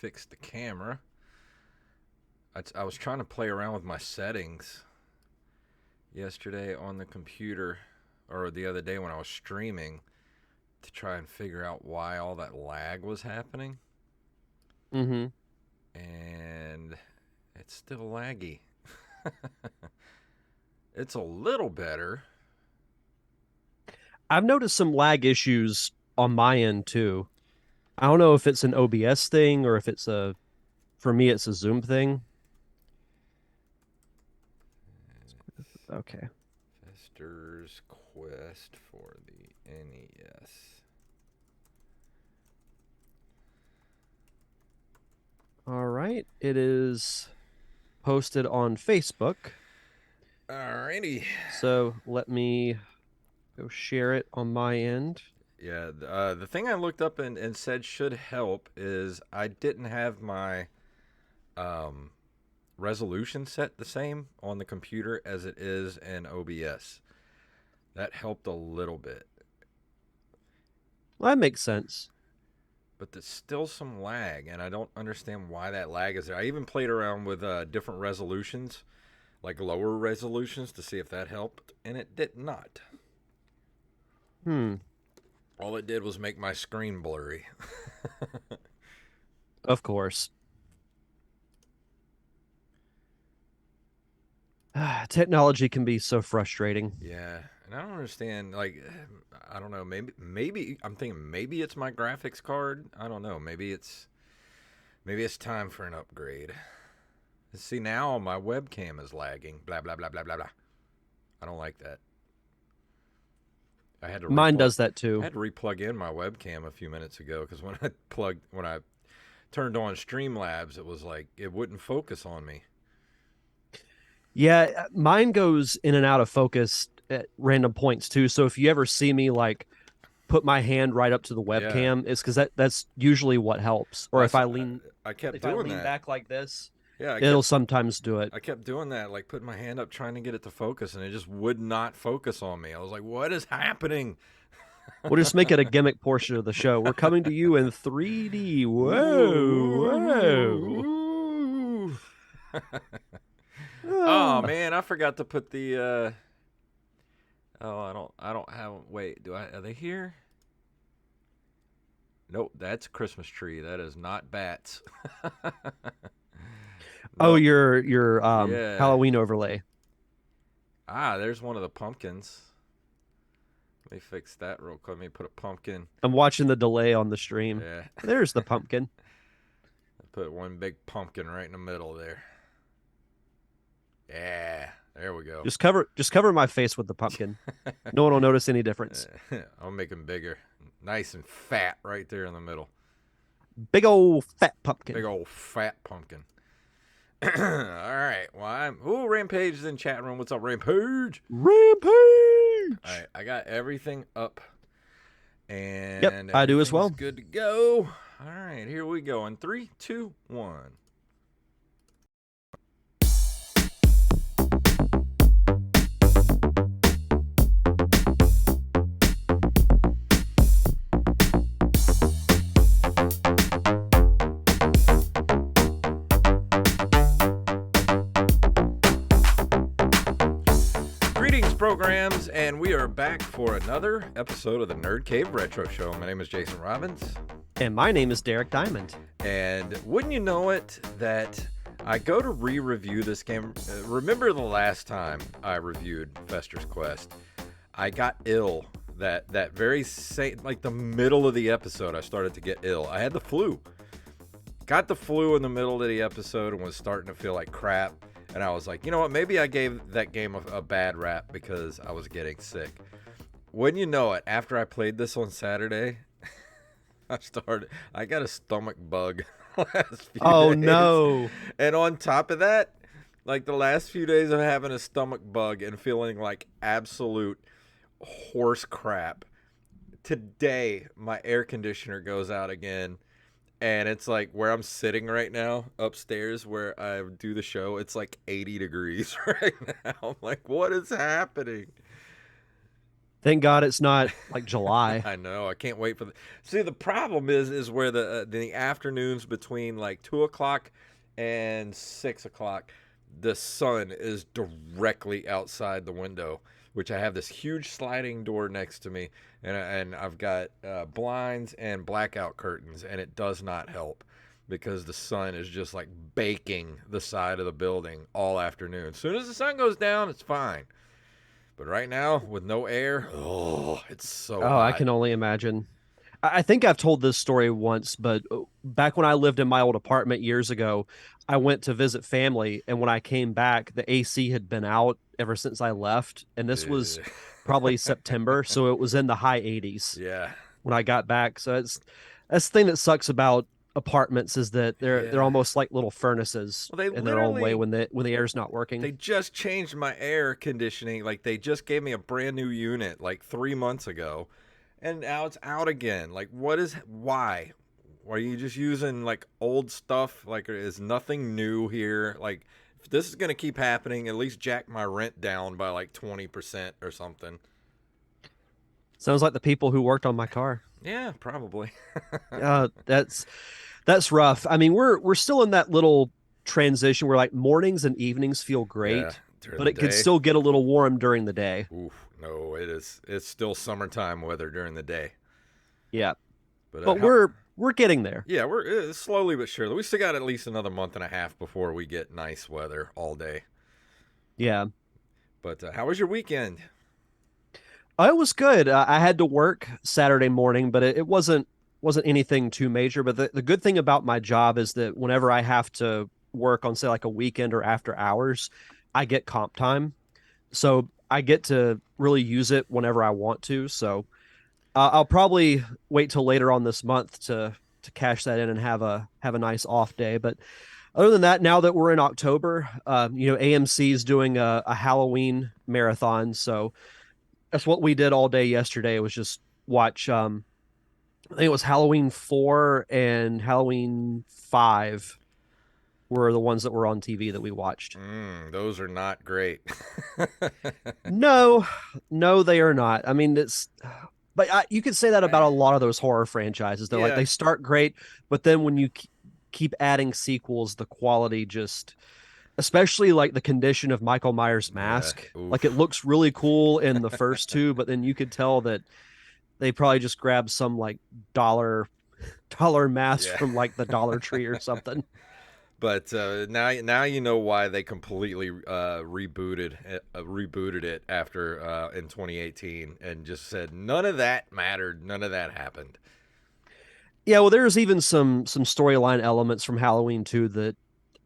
fix the camera. I was trying to play around with my settings yesterday on the computer, or the other day when I was streaming, to try and figure out why all that lag was happening. Mm-hmm. And it's still laggy. It's a little better. I've noticed some lag issues on my end too. I don't know if it's an OBS thing or if for me, it's a Zoom thing. Okay. Fester's Quest for the NES. All right. It is posted on Facebook. Alrighty. So let me go share it on my end. Yeah, the thing I looked up and said should help is I didn't have my um, resolution set the same on the computer as it is in OBS. That helped a little bit, Well, that makes sense. but there's still some lag, and I don't understand why that lag is there. I even played around with different resolutions, like lower resolutions, to see if that helped, and it did not. Hmm. All it did was make my screen blurry. Of course. Technology can be so frustrating. Yeah, and I don't understand. Like, I don't know. Maybe I'm thinking maybe it's my graphics card. I don't know. Maybe it's time for an upgrade. See, now my webcam is lagging. Blah blah blah blah blah blah. I don't like that. I had to Mine replug. does that I too. had to replug in my webcam a few minutes ago because when I turned on Streamlabs, it was like it wouldn't focus on me. Yeah, mine goes in and out of focus at random points too. So if you ever see me like put my hand right up to the Yeah, webcam, it's because that's usually what helps. Or well, if I kept if I doing lean that. back like this, Yeah, it'll sometimes do it. I kept doing that, like putting my hand up trying to get it to focus, and it just would not focus on me. I was like, "What is happening?" We'll just make it a gimmick portion of the show. We're coming to you in 3D. Whoa, Ooh. Oh whoa. man, I forgot to put the. Oh, I don't have. Wait, do I? Are they here? Nope, that's a Christmas tree. That is not bats. Oh, No. your Yeah. Halloween overlay. There's one of the pumpkins. Let me fix that real quick. Let me put a pumpkin. I'm watching the delay on the stream. Yeah. There's the pumpkin. Put one big pumpkin right in the middle there. Yeah, there we go. Just cover my face with the pumpkin. No one will notice any difference. I'll make them bigger, nice and fat, right there in the middle. Big old fat pumpkin. Big old fat pumpkin. All right. Well, Rampage is in chat room. What's up, Rampage? Rampage. All right, I got everything up, Yep, and I do as well. everything's good to go. All right, here we go. In 3, 2, 1. Programs, and we are back for another episode of the Nerd Cave Retro Show. My name is Jason Robbins. And my name is Derek Diamond. And wouldn't you know it that I go to re-review this game. Remember the last time I reviewed Fester's Quest? I got ill that very same, like the middle of the episode, I started to get ill. I had the flu. Got the flu in the middle of the episode and was starting to feel like crap. And I was like, you know what? Maybe I gave that game a bad rap because I was getting sick. When you know it, after I played this on Saturday, I got a stomach bug last few Oh days. no. And on top of that, like the last few days of having a stomach bug and feeling like absolute horse crap. Today, my air conditioner goes out again. And it's like where I'm sitting right now, upstairs where I do the show, it's like 80 degrees right now. I'm like, what is happening? Thank God it's not like July. I know. I can't wait for the. See, the problem is where the afternoons between like 2 o'clock and 6 o'clock, the sun is directly outside the window, which I have this huge sliding door next to me, and I've got blinds and blackout curtains, and it does not help because the sun is just like baking the side of the building all afternoon. As soon as the sun goes down, it's fine. But right now, with no air, oh, it's so Oh, I hot. can only imagine. I think I've told this story once, but back when I lived in my old apartment years ago, I went to visit family, and when I came back, the AC had been out ever since I left, and this was Ugh. probably September, so it was in the high 80s Yeah, when I got back. So it's that's the thing that sucks about apartments is that they're yeah. almost like little furnaces Well, they in their own way literally when the air's not working. they just changed my air conditioning. Like they just gave me a brand new unit like 3 months ago, and now it's out again. Like, what is why? Are you just using like old stuff? Like, is nothing new here? Like, if this is gonna keep happening, at least jack my rent down by like 20% or something. Sounds like the people who worked on my car. Yeah, probably. That's rough. I mean, we're still in that little transition where like mornings and evenings feel Yeah, great, during but the it could day. still get a little warm during the day. Oof, no, it is. It's still summertime weather during the day. Yeah, But but how? we're getting there. Yeah, we're slowly but surely. We still got at least another month and a half before we get nice weather all day. Yeah. But how was your weekend? It was good. I had to work Saturday morning, but it wasn't anything too major. But the good thing about my job is that whenever I have to work on say like a weekend or after hours, I get comp time, so I get to really use it whenever I want to. So I'll probably wait till later on this month to cash that in and have a nice off day. But other than that, now that we're in October, AMC is doing a Halloween marathon, so that's what we did all day yesterday. It was just watch. I think it was Halloween 4 and Halloween 5 were the ones that were on TV that we watched. Those are not great. No, no, they are not. I mean, but you could say that about a lot of those horror franchises. They're like Yeah, they start great, but then when you keep adding sequels, the quality just, especially like the condition of Michael Myers' yeah. mask, like it Oof. looks really cool in the first two, but then you could tell that they probably just grabbed some like dollar dollar mask Yeah. from like the Dollar Tree or something. But now you know why they completely rebooted it after in 2018 and just said none of that mattered, none of that happened. Yeah, well, there's even some storyline elements from Halloween 2 that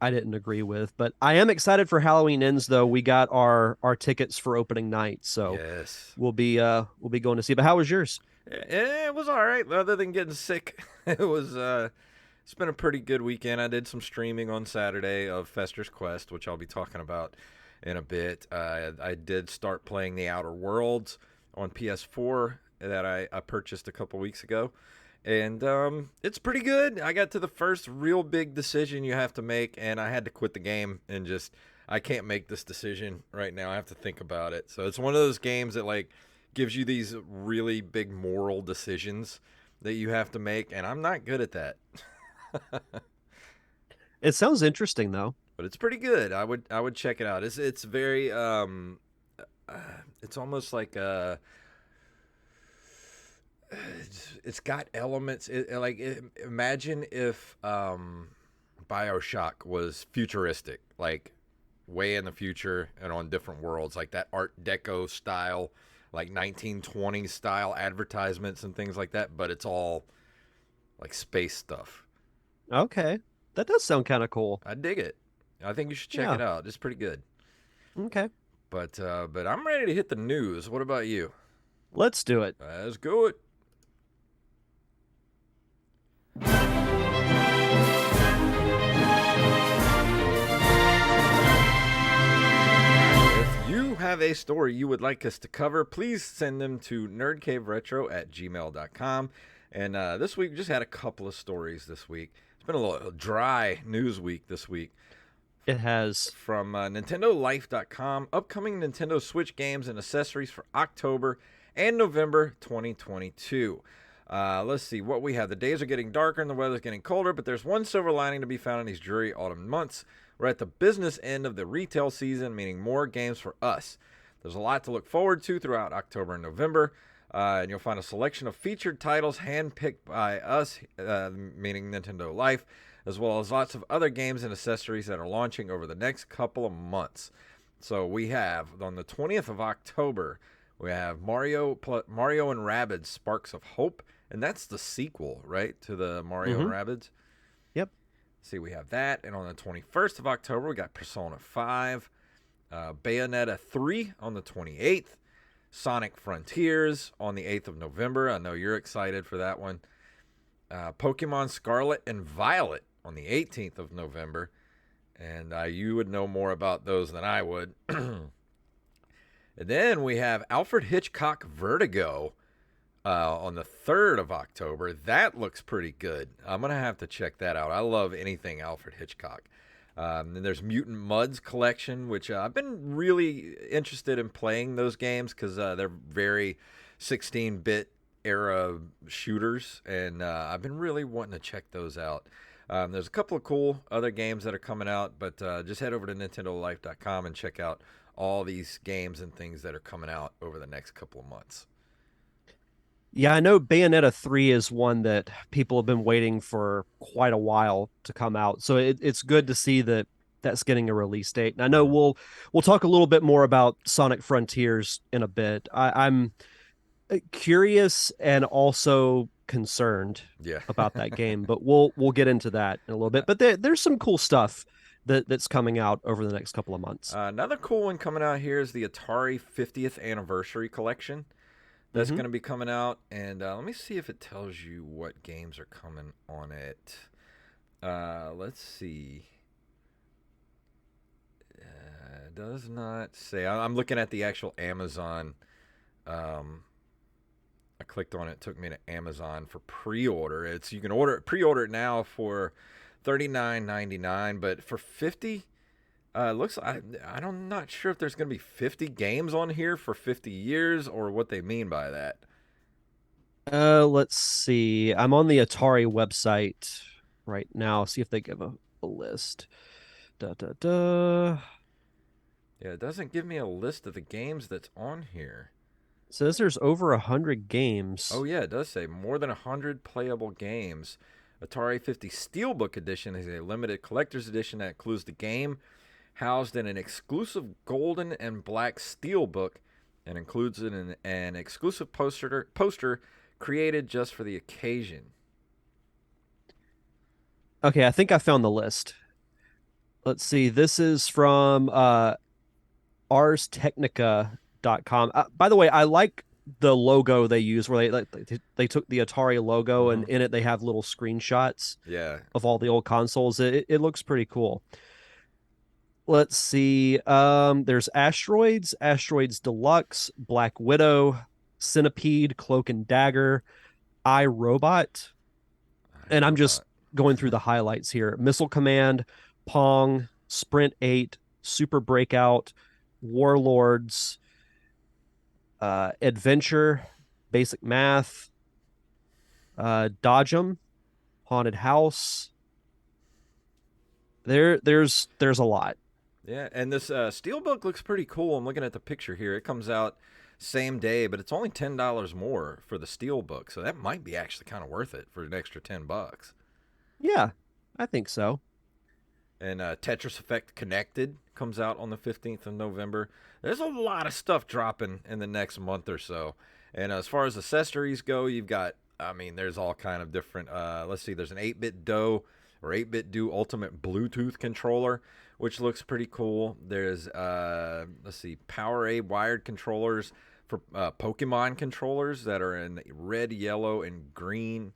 I didn't agree with, but I am excited for Halloween Ends though. We got our tickets for opening night, so Yes. we'll be going to see. But how was yours? It was all right, other than getting sick. It was it's been a pretty good weekend. I did some streaming on Saturday of Fester's Quest, which I'll be talking about in a bit. I did start playing The Outer Worlds on PS4 that I purchased a couple weeks ago. And it's pretty good. I got to the first real big decision you have to make, and I had to quit the game and just I can't make this decision right now. I have to think about it. So it's one of those games that like gives you these really big moral decisions that you have to make, and I'm not good at that. It sounds interesting though. But it's pretty good. I would check it out. It's very uh, it's almost like it's got elements imagine if BioShock was futuristic, like way in the future and on different worlds, like that Art Deco style, like 1920s style advertisements and things like that, but it's all like space stuff. Okay, that does sound kind of cool. I dig it. I think you should check Yeah. it out. It's pretty good. Okay, But I'm ready to hit the news. What about you? let's do it. Let's go it. If you have a story you would like us to cover, please send them to nerdcaveretro@gmail.com. And this week, we just had a couple of stories this week. It's been a little dry news week this week. It has. From NintendoLife.com, upcoming Nintendo Switch games and accessories for October, and November 2022. Let's see what we have. The days are getting darker and the weather's getting colder, but there's one silver lining to be found in these dreary autumn months. We're at the business end of the retail season, meaning more games for us. There's a lot to look forward to throughout October and November, and you'll find a selection of featured titles handpicked by us, meaning Nintendo Life, as well as lots of other games and accessories that are launching over the next couple of months. So we have, on the 20th of October, we have Mario and Rabbids Sparks of Hope, and that's the sequel, right, to the Mario and Rabbids? Yep. See, we have that. And on the 21st of October, we got Persona 5, Bayonetta 3 on the 28th, Sonic Frontiers on the 8th of November. I know you're excited for that one. Pokemon Scarlet and Violet on the 18th of November. And you would know more about those than I would. And then we have Alfred Hitchcock Vertigo on the 3rd of October. That looks pretty good. I'm going to have to check that out. I love anything Alfred Hitchcock. Then there's Mutant Mudds Collection, which I've been really interested in playing those games because they're very 16-bit era shooters, and I've been really wanting to check those out. There's a couple of cool other games that are coming out, but just head over to nintendolife.com and check out all these games and things that are coming out over the next couple of months. Yeah, I know Bayonetta 3 is one that people have been waiting for quite a while to come out. So it's good to see that that's getting a release date. And I know we'll talk a little bit more about Sonic Frontiers in a bit. I'm curious and also concerned about that game, but we'll get into that in a little bit. But there's some cool stuff that's coming out over the next couple of months. Another cool one coming out here is the Atari 50th Anniversary Collection. That's going to be coming out, and let me see if it tells you what games are coming on it. Let's see. It does not say. I'm looking at the actual Amazon. I clicked on it. It took me to Amazon for pre-order. You can pre-order it now for $39.99, but for $50. Looks like I'm not sure if there's going to be 50 games on here for 50 years or what they mean by that. Let's see. I'm on the Atari website right now. See if they give a list. Da da da. Yeah, it doesn't give me a list of the games that's on here. It says there's over 100 games. Oh yeah, it does say more than 100 playable games. Atari 50 Steelbook Edition is a limited collector's edition that includes the game housed in an exclusive golden and black steelbook and includes an exclusive poster created just for the occasion. Okay, I think I found the list. Let's see. This is from arstechnica.com. By the way, I like the logo they use where they took the Atari logo and in it they have little screenshots of all the old consoles. It looks pretty cool. Let's see. There's Asteroids Deluxe, Black Widow, Centipede, Cloak and Dagger, iRobot. And I'm just going through the highlights here. Missile Command, Pong, Sprint 8, Super Breakout, Warlords, Adventure, Basic Math, Dodge'em, Haunted House. There's a lot. Yeah, and this Steelbook looks pretty cool. I'm looking at the picture here. It comes out same day, but it's only $10 more for the Steelbook, so that might be actually kind of worth it for an extra $10. Yeah, I think so. And Tetris Effect Connected comes out on the 15th of November. There's a lot of stuff dropping in the next month or so. And as far as accessories go, you've got, there's all kind of different, let's see, there's an 8-bit Do or 8-bit Do Ultimate Bluetooth controller, which looks pretty cool. There's, let's see, PowerA wired controllers for Pokemon controllers that are in red, yellow, and green.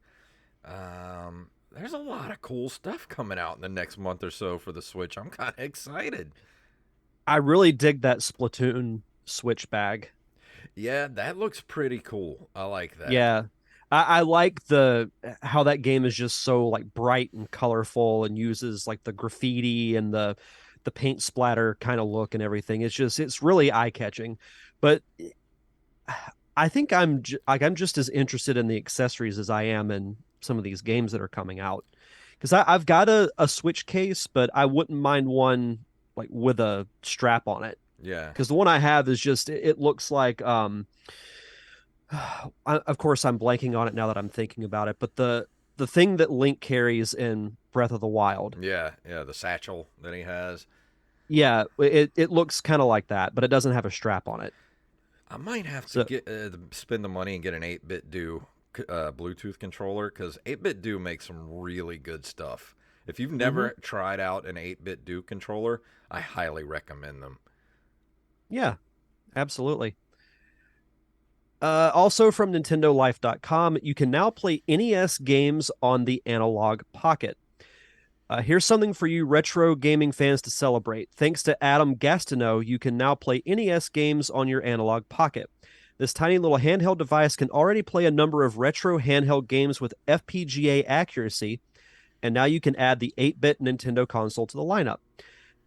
There's a lot of cool stuff coming out in the next month or so for the Switch. I'm kind of excited. I really dig that Splatoon Switch bag. Yeah, that looks pretty cool. I like that. Yeah. I like how that game is just so like bright and colorful and uses like the graffiti and the paint splatter kind of look and everything. It's really eye-catching. But I think I'm just as interested in the accessories as I am in some of these games that are coming out. Because I've got a Switch case, but I wouldn't mind one like with a strap on it. Yeah. Because the one I have is just it looks like of course I'm blanking on it now that I'm thinking about it, but the thing that Link carries in Breath of the Wild. Yeah, yeah, the satchel that he has. Yeah, it looks kind of like that, but it doesn't have a strap on it. I might have to So get spend the money and get an 8-bit do Bluetooth controller because 8-bit do makes some really good stuff. If you've mhm. never tried out an 8-bit do controller, I highly recommend them. Yeah, absolutely. Also from NintendoLife.com, you can now play NES games on the Analog Pocket. Here's something for you retro gaming fans to celebrate. Thanks to Adam Gastineau, you can now play NES games on your Analog Pocket. This tiny little handheld device can already play a number of retro handheld games with FPGA accuracy, and now you can add the 8-bit Nintendo console to the lineup.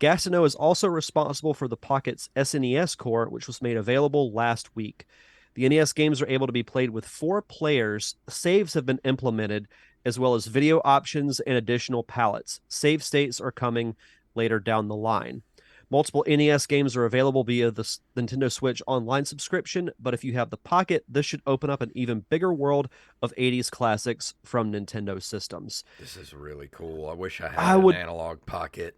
Gastineau is also responsible for the Pocket's SNES core, which was made available last week. The NES games are able to be played with 4 players. Saves have been implemented, as well as video options and additional palettes. Save states are coming later down the line. Multiple NES games are available via the Nintendo Switch online subscription, but if you have the Pocket, this should open up an even bigger world of 80s classics from Nintendo systems. This is really cool. I wish I I had an would analog pocket.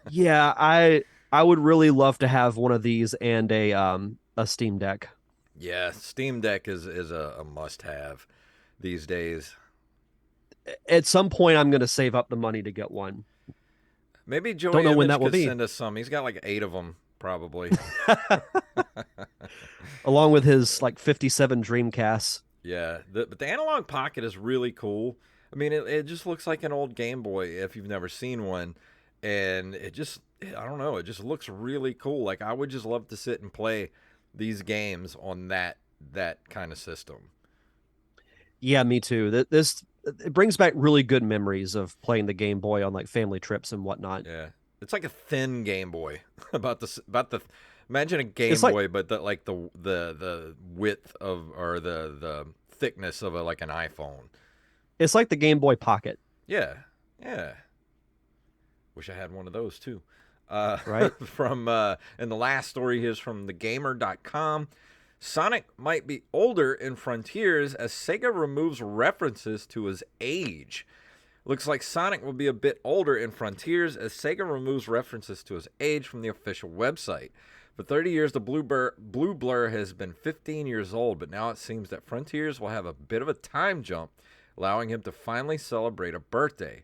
Yeah, I would really love to have one of these and a Steam Deck. Yeah, Steam Deck is a must have these days. At some point I'm going to save up the money to get one. Maybe Don't Joey know when Image that will could be. send us some. He's got like 8 of them, probably. Along with his like 57 Dreamcasts. Yeah, but the analog pocket is really cool. I mean, it just looks like an old Game Boy if you've never seen one, and I don't know, it just looks really cool. Like I would just love to sit and play these games on that kind of system. Yeah, me too. This it brings back really good memories of playing the Game Boy on like family trips and whatnot. Yeah, it's like a thin Game Boy about the imagine a It's Game like Boy, but like the width of or the thickness of like an iPhone. it's like the Game Boy Pocket, Yeah, yeah. Wish I had one of those too. right? From and the last story is from thegamer.com. Sonic might be older in Frontiers as Sega removes references to his age. Looks like Sonic will be a bit older in Frontiers as Sega removes references to his age from the official website. For 30 years, the Blue Blur has been 15 years old, but now it seems that Frontiers will have a bit of a time jump, allowing him to finally celebrate a birthday.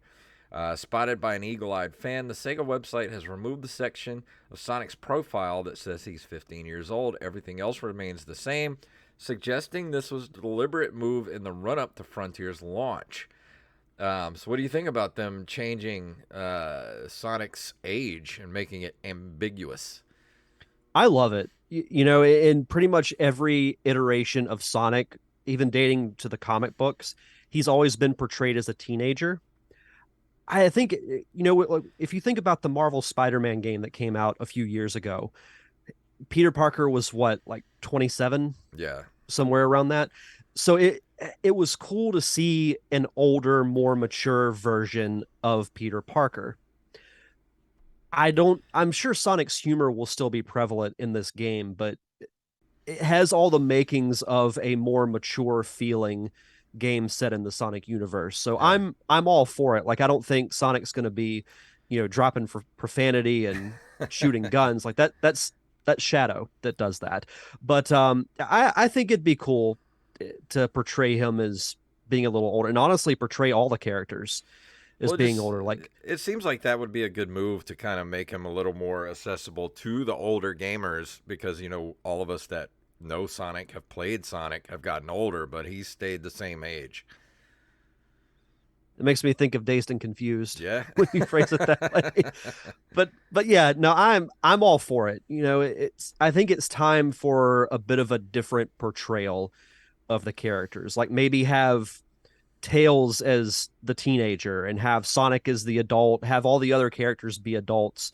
Spotted by an eagle-eyed fan, the Sega website has removed the section of Sonic's profile that says he's 15 years old. Everything else remains the same, suggesting this was a deliberate move in the run-up to Frontier's launch. So what do you think about them changing Sonic's age and making it ambiguous? I love it. You know, in pretty much every iteration of Sonic, even dating to the comic books, he's always been portrayed as a teenager. I think, if you think about the Marvel Spider-Man game that came out a few years ago, Peter Parker was what, like 27, Yeah. somewhere around that. So it was cool to see an older, more mature version of Peter Parker. I'm sure Sonic's humor will still be prevalent in this game, but it has all the makings of a more mature feeling game set in the Sonic universe. So Yeah. I'm all for it. Like I don't think Sonic's going to be, dropping for profanity and shooting guns like that. That's Shadow that does that. But I think it'd be cool to portray him as being a little older and honestly portray all the characters as Well, being older. Like it seems like that would be a good move to kind of make him a little more accessible to the older gamers because all of us that know Sonic have played Sonic have gotten older, but he's stayed the same age. it makes me think of Dazed and Confused Yeah. when you phrase it that way. But yeah, no, I'm all for it. It's I think it's time for a bit of a different portrayal of the characters. Like maybe have Tails as the teenager and have Sonic as the adult, have all the other characters be adults.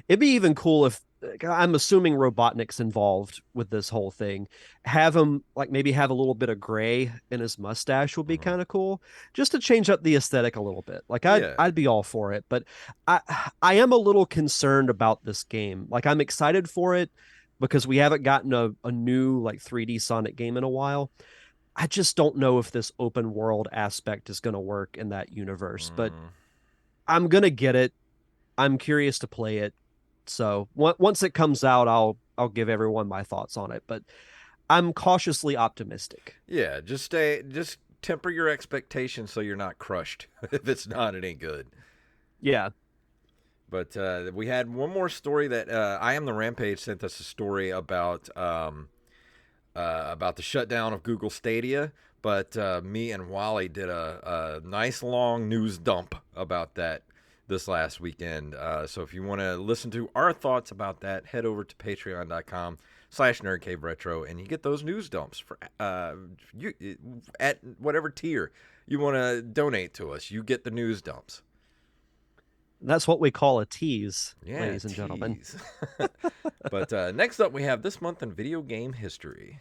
It'd be even cool if I'm assuming Robotnik's involved with this whole thing. Have him like maybe have a little bit of gray in his mustache would be Hmm. kind of cool, just to change up the aesthetic a little bit. Like I'd Yeah. I'd be all for it, but I I am a little concerned about this game. Like I'm excited for it because we haven't gotten a new like 3D Sonic game in a while. I just don't know if this open world aspect is going to work in that universe, but Mm. I'm going to get it. I'm curious to play it. So once it comes out, I'll give everyone my thoughts on it. But I'm cautiously optimistic. Yeah, just temper your expectations so you're not crushed if it's not any good. Yeah, But we had one more story that I Am the Rampage sent us a story about the shutdown of Google Stadia. But me and Wally did a nice long news dump about that this last weekend. So if you want to listen to our thoughts about that, head over to patreon.com/nerdcaveretro and you get those news dumps for you at whatever tier you want to donate to us. You get the news dumps. that's what we call a tease, Yeah, ladies and gentlemen. tease. But next up, we have this month in video game history.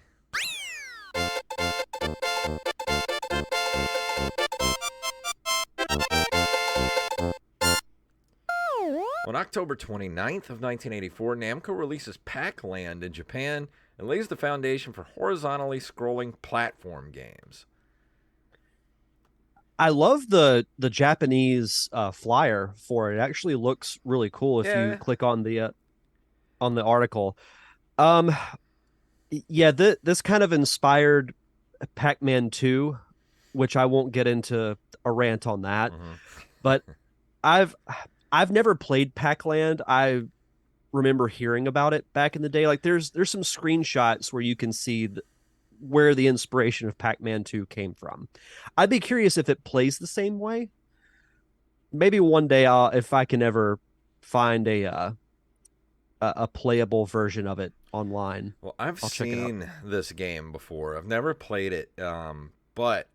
On October 29th of 1984, Namco releases Pac-Land in Japan and lays the foundation for horizontally scrolling platform games. I love the Japanese flyer for it. It actually looks really cool if you Yeah. click on the article. Um, yeah, this kind of inspired Pac-Man 2, which I won't get into a rant on that. Hmm. But I've I've never played Pac-Land. I remember hearing about it back in the day. Like there's some screenshots where you can see where the inspiration of Pac-Man 2 came from. I'd be curious if it plays the same way. Maybe one day if I can ever find a playable version of it online, Well, I've I'll check it out. seen this game before. I've never played it, but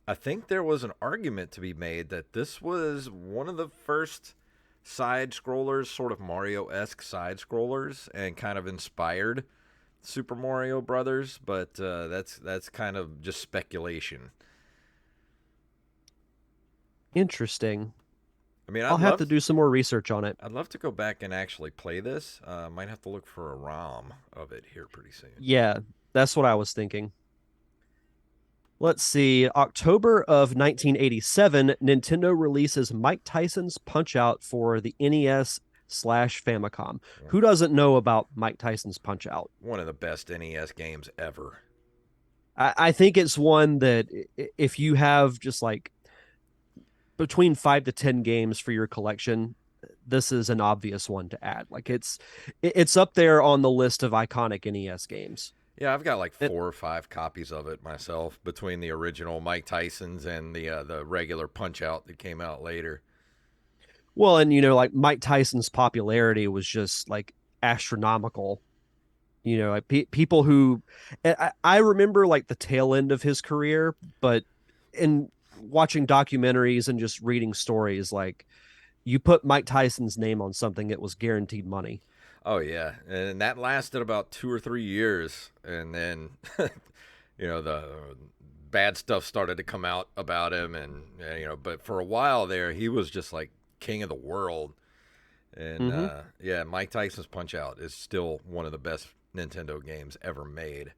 I think there was an argument to be made that this was one of the first side scrollers, sort of Mario esque side scrollers, and kind of inspired Super Mario Brothers. But that's kind of just speculation. Interesting. I mean, I'll have to do some more research on it. I'd love to go back and actually play this. Might have to look for a ROM of it here pretty soon. Yeah, that's what I was thinking. Let's see. October of 1987, Nintendo releases Mike Tyson's Punch Out for the NES/ Famicom. Who doesn't know about Mike Tyson's Punch Out? One of the best NES games ever. I think it's one that if you have just like between 5 to 10 games for your collection, this is an obvious one to add. Like it's up there on the list of iconic NES games. Yeah, I've got like It, 4 or 5 copies of it myself between the original Mike Tyson's and the regular Punch Out that came out later. well, and like Mike Tyson's popularity was just like astronomical. Like people who I remember like the tail end of his career, but in watching documentaries and just reading stories, like you put Mike Tyson's name on something, it was guaranteed money. Oh yeah, and that lasted about 2 or 3 years, and then the bad stuff started to come out about him, and but for a while there, he was just like king of the world. And Mm-hmm. yeah, Mike Tyson's Punch Out is still one of the best Nintendo games ever made.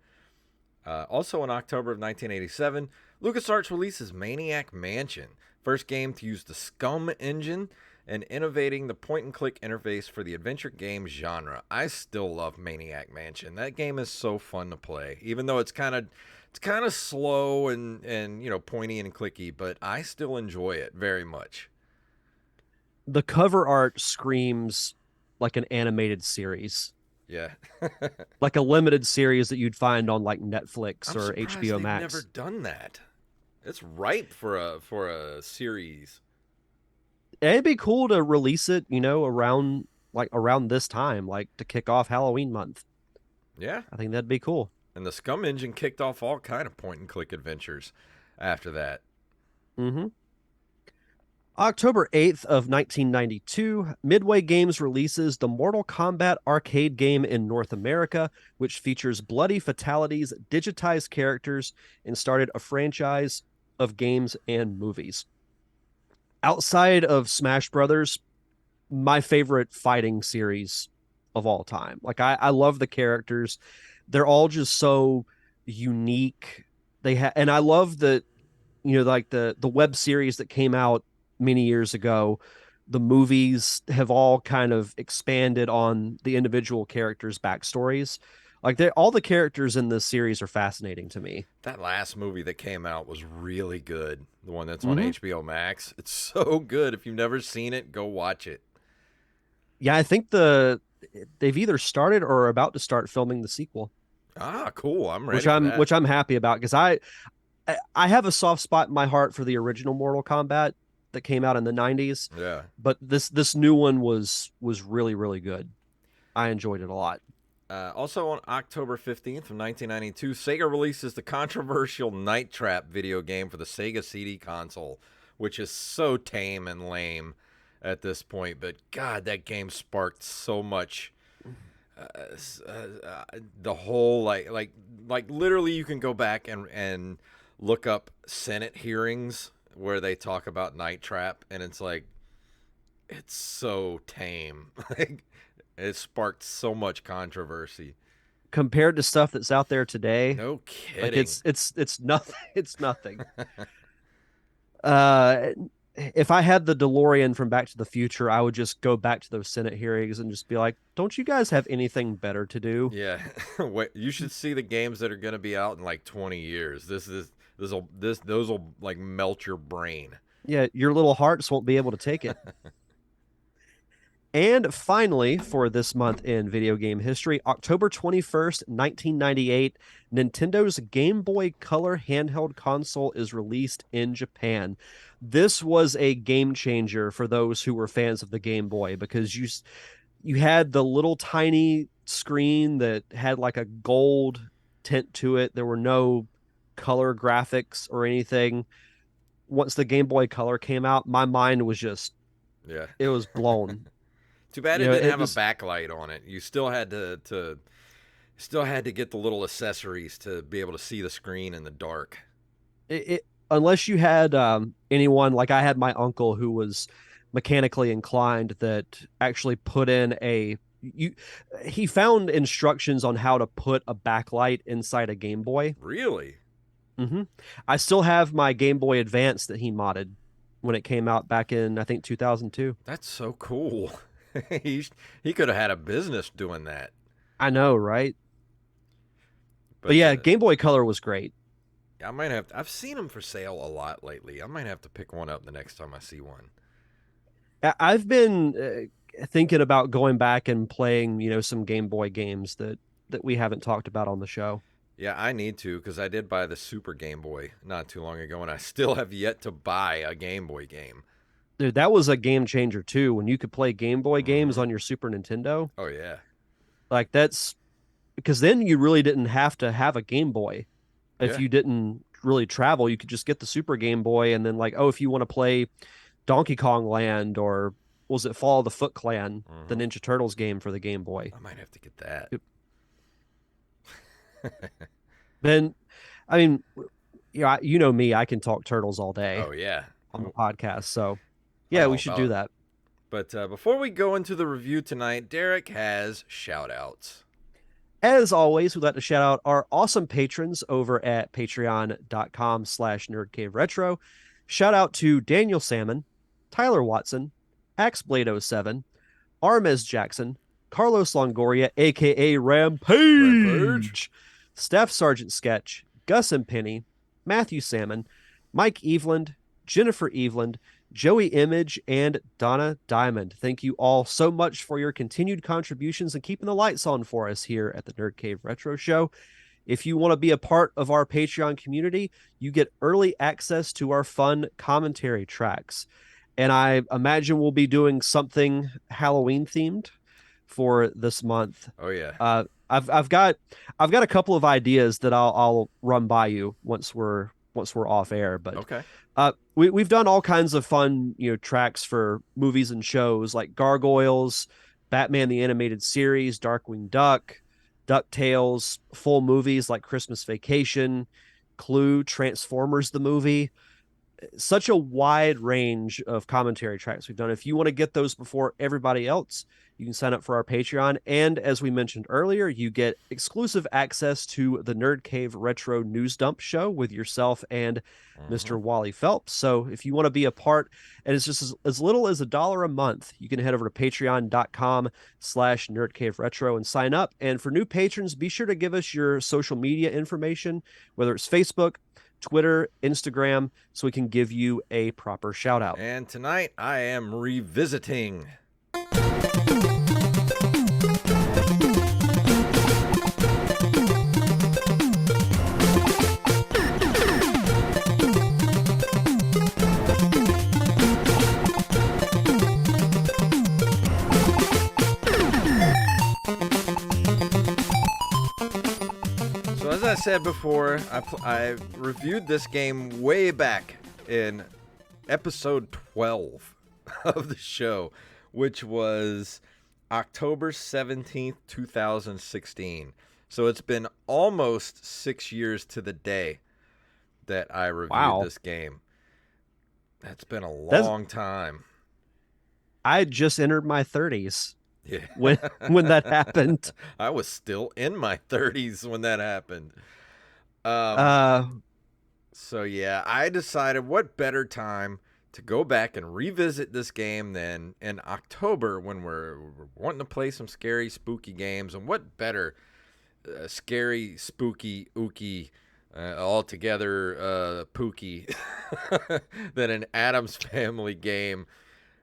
Also in October of 1987, LucasArts releases Maniac Mansion, first game to use the Scum engine and innovating the point-and-click interface for the adventure game genre. I still love Maniac Mansion. That game is so fun to play, even though it's kind of slow and pointy and clicky, but I still enjoy it very much. The cover art screams like an animated series, Yeah. like a limited series that you'd find on like Netflix I'm or surprised HBO they've never Max. done that. It's ripe for a series. It'd be cool to release it, around this time, like to kick off Halloween month. Yeah. I think that'd be cool. And the Scum engine kicked off all kind of point and click adventures after that. Mm-hmm. October 8th of 1992, Midway Games releases the Mortal Kombat arcade game in North America, which features bloody fatalities, digitized characters, and started a franchise of games and movies. Outside of Smash Brothers, my favorite fighting series of all time. Like I love the characters. They're all just so unique. And I love that, like the web series that came out many years ago. The movies have all kind of expanded on the individual characters' backstories. Like they all the characters in this series are fascinating to me. That last movie that came out was really good. The one that's on Mm-hmm. HBO Max. It's so good. If you've never seen it, go watch it. Yeah, I think they've either started or are about to start filming the sequel, Ah, cool. I'm which ready for I'm that. which I'm happy about because I have a soft spot in my heart for the original Mortal Kombat that came out in the 90s, Yeah. but this new one was really really good. I enjoyed it a lot. Also on October 15th of 1992, Sega releases the controversial Night Trap video game for the Sega CD console, which is so tame and lame at this point. But God, that game sparked so much. The whole like literally, you can go back and look up Senate hearings where they talk about Night Trap, and it's like it's so tame. Like it sparked so much controversy. Compared to stuff that's out there today, No like kidding. it's nothing. It's nothing. Uh, if I had the DeLorean from Back to the Future, I would just go back to those Senate hearings and just be like, "Don't you guys have anything better to do?" Yeah. Wait, you should see the games that are going to be out in like 20 years. Those will like melt your brain. Yeah, your little hearts won't be able to take it. And finally, for this month in video game history, October 21st, 1998, Nintendo's Game Boy Color handheld console is released in Japan. This was a game changer for those who were fans of the Game Boy because you had the little tiny screen that had like a gold tint to it. There were no color graphics or anything. Once the Game Boy Color came out, my mind was just Yeah. it was blown. Too bad it didn't It have a just backlight on it. You still had to still had to get the little accessories to be able to see the screen in the dark. it unless you had anyone like I had my uncle who was mechanically inclined that actually put in a you he found instructions on how to put a backlight inside a Game Boy. Really? Mm-hmm. I still have my Game Boy Advance that he modded when it came out back in I think 2002. That's so cool. he he could have had a business doing that. I know, right? But But yeah, Game Boy Color was great. I might have. I've seen them for sale a lot lately. I might have to pick one up the next time I see one. I've been thinking about going back and playing, some Game Boy games that we haven't talked about on the show. Yeah, I need to because I did buy the Super Game Boy not too long ago, and I still have yet to buy a Game Boy game. Dude, that was a game changer too when you could play Game Boy games Hmm. on your Super Nintendo. Oh yeah, Like that's because then you really didn't have to have a Game Boy if yeah. you didn't really travel. You could just get the Super Game Boy and then like, oh, if you want to play Donkey Kong Land or was it Fall of the Foot Clan, the Hmm. Ninja Turtles game for the Game Boy. I might have to get that. Then I mean, you know me, I can talk turtles all day Oh yeah, on the podcast. So I'm yeah, we all should about do it. that. But before we go into the review tonight, Derek has shout outs. As always, we'd like to shout out our awesome patrons over at patreon.com/nerdcaveretro. Shout out to Daniel Salmon, Tyler Watson, Axeblade07, Armez Jackson, Carlos Longoria, aka Rampage. Rampage, Staff Sergeant Sketch, Gus and Penny, Matthew Salmon, Mike Eveland, Jennifer Eveland, Joey Image, and Donna Diamond. Thank you all so much for your continued contributions and keeping the lights on for us here at the Nerd Cave Retro Show. If you want to be a part of our Patreon community, you get early access to our fun commentary tracks. And I imagine we'll be doing something Halloween themed for this month. Oh yeah. I've got a couple of ideas that I'll run by you once we're once we're off air. But Okay. we've done all kinds of fun, tracks for movies and shows like Gargoyles, Batman the Animated Series, Darkwing Duck, DuckTales, full movies like Christmas Vacation, Clue, Transformers the movie. Such a wide range of commentary tracks we've done. If you want to get those before everybody else, you can sign up for our Patreon. And as we mentioned earlier, you get exclusive access to the Nerd Cave Retro News Dump show with yourself and Hmm. Mr. Wally Phelps. So if you want to be a part, and it's just as little as $1 a month, you can head over to patreon.com/nerdcaveretro and sign up. And for new patrons, be sure to give us your social media information, whether it's Facebook, Twitter, Instagram, so we can give you a proper shout out. And tonight I am revisiting. So as I said before, I reviewed this game way back in episode 12 of the show, which was October 17th, 2016. So it's been almost 6 years to the day that I reviewed this game. That's been a long time. I just entered my 30s. Yeah. when that happened. I was still in my 30s when that happened. So yeah, I decided what better time to go back and revisit this game than in October when we're wanting to play some scary, spooky games. And what better scary, spooky, ooky, altogether pooky than an Addams Family game.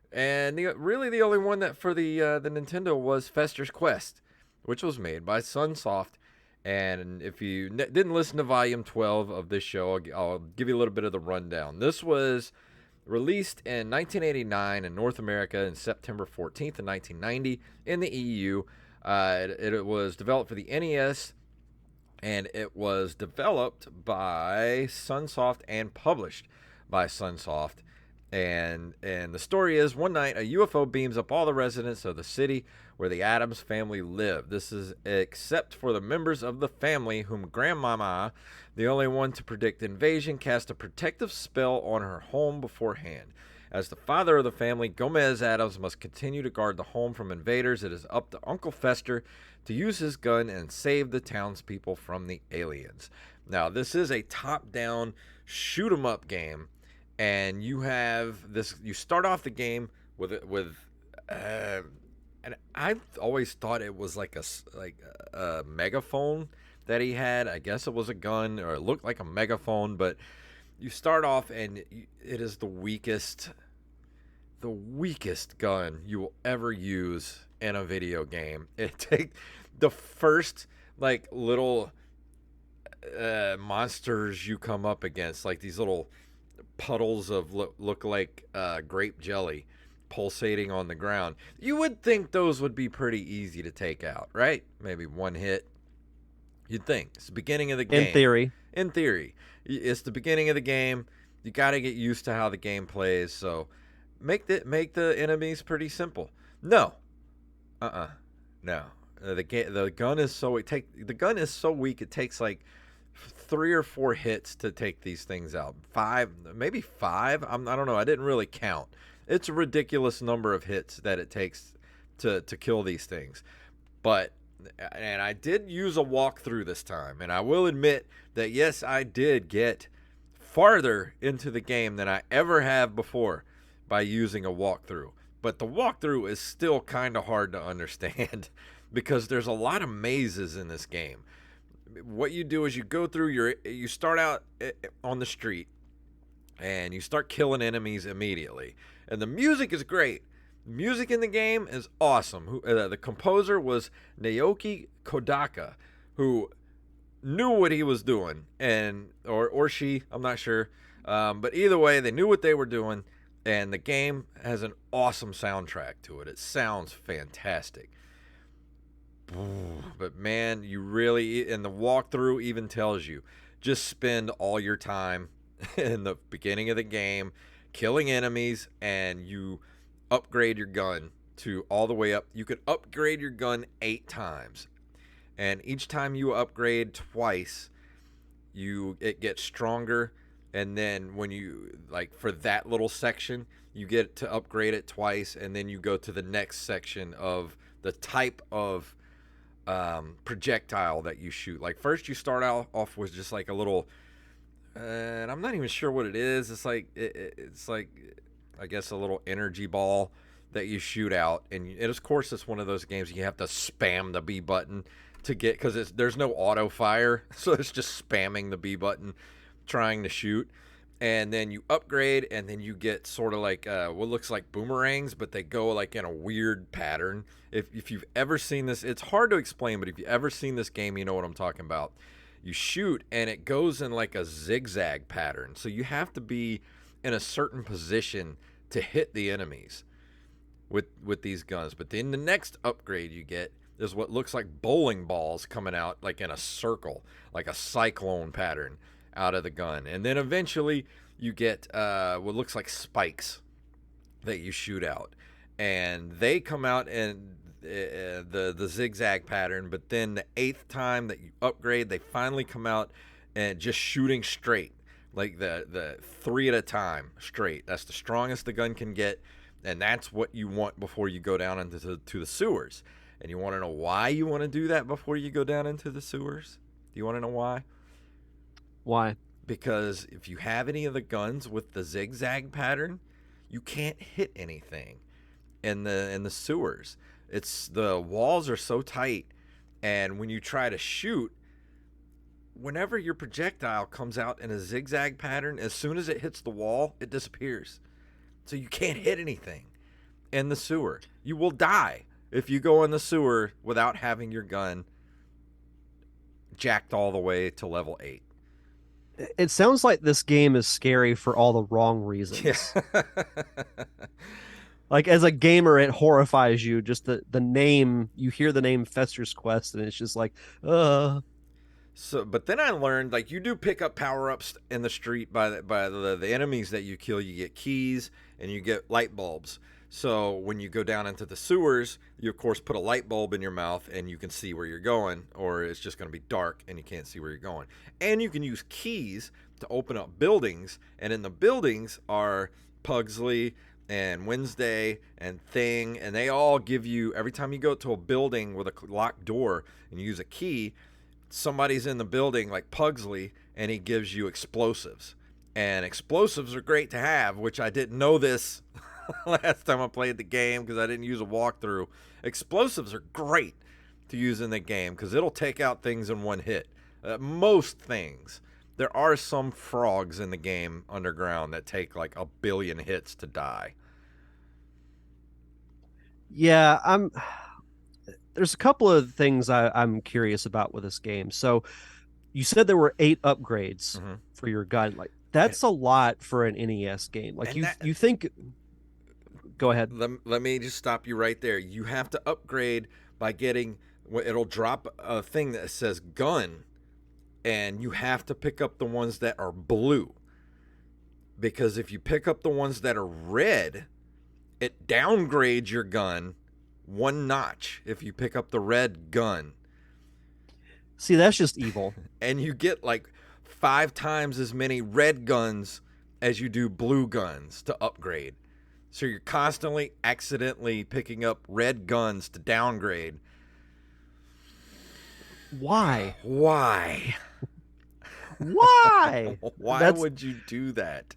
And really the only one that for the Nintendo was Fester's Quest, which was made by Sunsoft. And if you didn't listen to Volume 12 of this show, I'll give you a little bit of the rundown. This was released in 1989 in North America and September 14th of 1990 in the EU. It was developed for the NES, and it was developed by Sunsoft and published by Sunsoft. And the story is, one night a UFO beams up all the residents of the city where the Addams family lived. This is except for the members of the family whom Grandmama, the only one to predict invasion, cast a protective spell on her home beforehand. As the father of the family, Gomez Addams must continue to guard the home from invaders. It is up to Uncle Fester to use his gun and save the townspeople from the aliens. Now, this is a top-down shoot-'em-up game. And you have this. You start off the game with and I've always thought it was like a megaphone that he had. I guess it was a gun, or it looked like a megaphone. But you start off, and it is the weakest gun you will ever use in a video game. It takes the first little monsters you come up against, like these little puddles of look like grape jelly pulsating on the ground. You would think those would be pretty easy to take out, right? Maybe one hit. You'd think. It's the beginning of the game. In theory. It's the beginning of the game. You got to get used to how the game plays. So make the enemies pretty simple. No. No. The gun is so weak it takes like 3 or 4 hits to take these things out. 5, maybe 5. I don't know. I didn't really count. It's a ridiculous number of hits that it takes to kill these things. And I did use a walkthrough this time, and I will admit that yes, I did get farther into the game than I ever have before by using a walkthrough. But the walkthrough is still kind of hard to understand because there's a lot of mazes in this game. What you do is you go through you start out on the street and you start killing enemies immediately. And the music is great. Music in the game is awesome. The composer was Naoki Kodaka, who knew what he was doing, or she, I'm not sure. But either way, they knew what they were doing, and the game has an awesome soundtrack to it. It sounds fantastic. But man, you really, and the walkthrough even tells you, just spend all your time in the beginning of the game, killing enemies, and you upgrade your gun to all the way up. You could upgrade your gun 8 times. And each time you upgrade twice, it gets stronger. And then when you, like, for that little section, you get to upgrade it twice, and then you go to the next section of the type of projectile that you shoot. Like, first you start out off with just like a little, and I'm not even sure what it is. It's like it's like, I guess, a little energy ball that you shoot out, and of course it's one of those games you have to spam the B button to get, because there's no auto fire, so it's just spamming the B button trying to shoot. And then you upgrade, and then you get sort of like what looks like boomerangs, but they go like in a weird pattern. If you've ever seen this, it's hard to explain, but if you've ever seen this game, you know what I'm talking about. You shoot, and it goes in like a zigzag pattern, so you have to be in a certain position to hit the enemies with these guns. But then the next upgrade you get is what looks like bowling balls coming out like in a circle, like a cyclone pattern out of the gun. And then eventually you get what looks like spikes that you shoot out, and they come out in the zigzag pattern. But then the 8th time that you upgrade, they finally come out and just shooting straight, like the 3 at a time straight. That's the strongest the gun can get, and that's what you want before you go down into the sewers. And you want to know why you want to do that before you go down into the sewers? Do you want to know why? Why? Because if you have any of the guns with the zigzag pattern, you can't hit anything in the sewers. It's the walls are so tight, and when you try to shoot, whenever your projectile comes out in a zigzag pattern, as soon as it hits the wall, it disappears. So you can't hit anything in the sewer. You will die if you go in the sewer without having your gun jacked all the way to level 8. It sounds like this game is scary for all the wrong reasons. Yeah. Like, as a gamer, it horrifies you. Just the name, you hear the name Fester's Quest, and it's just like, So, but then I learned, like, you do pick up power-ups in the street by the enemies that you kill. You get keys and you get light bulbs. So when you go down into the sewers, you of course put a light bulb in your mouth and you can see where you're going, or it's just going to be dark and you can't see where you're going. And you can use keys to open up buildings, and in the buildings are Pugsley and Wednesday and Thing, and they all give you, every time you go to a building with a locked door and you use a key, somebody's in the building like Pugsley, and he gives you explosives. And explosives are great to have, which I didn't know this last time I played the game because I didn't use a walkthrough. Explosives are great to use in the game because it'll take out things in one hit. Most things. There are some frogs in the game underground that take like 1 billion hits to die. yeah, there's a couple of things I'm curious about with this game. So you said there were 8 upgrades Mm-hmm. for your gun. Like, that's a lot for an NES game. Like, you think, go ahead. Let me just stop you right there. You have to upgrade by getting, it'll drop a thing that says gun, and you have to pick up the ones that are blue. Because if you pick up the ones that are red, it downgrades your gun 1 notch if you pick up the red gun. See, that's just evil. And you get like 5 times as many red guns as you do blue guns to upgrade. So you're constantly accidentally picking up red guns to downgrade. Why? Why? Why? Why would you do that?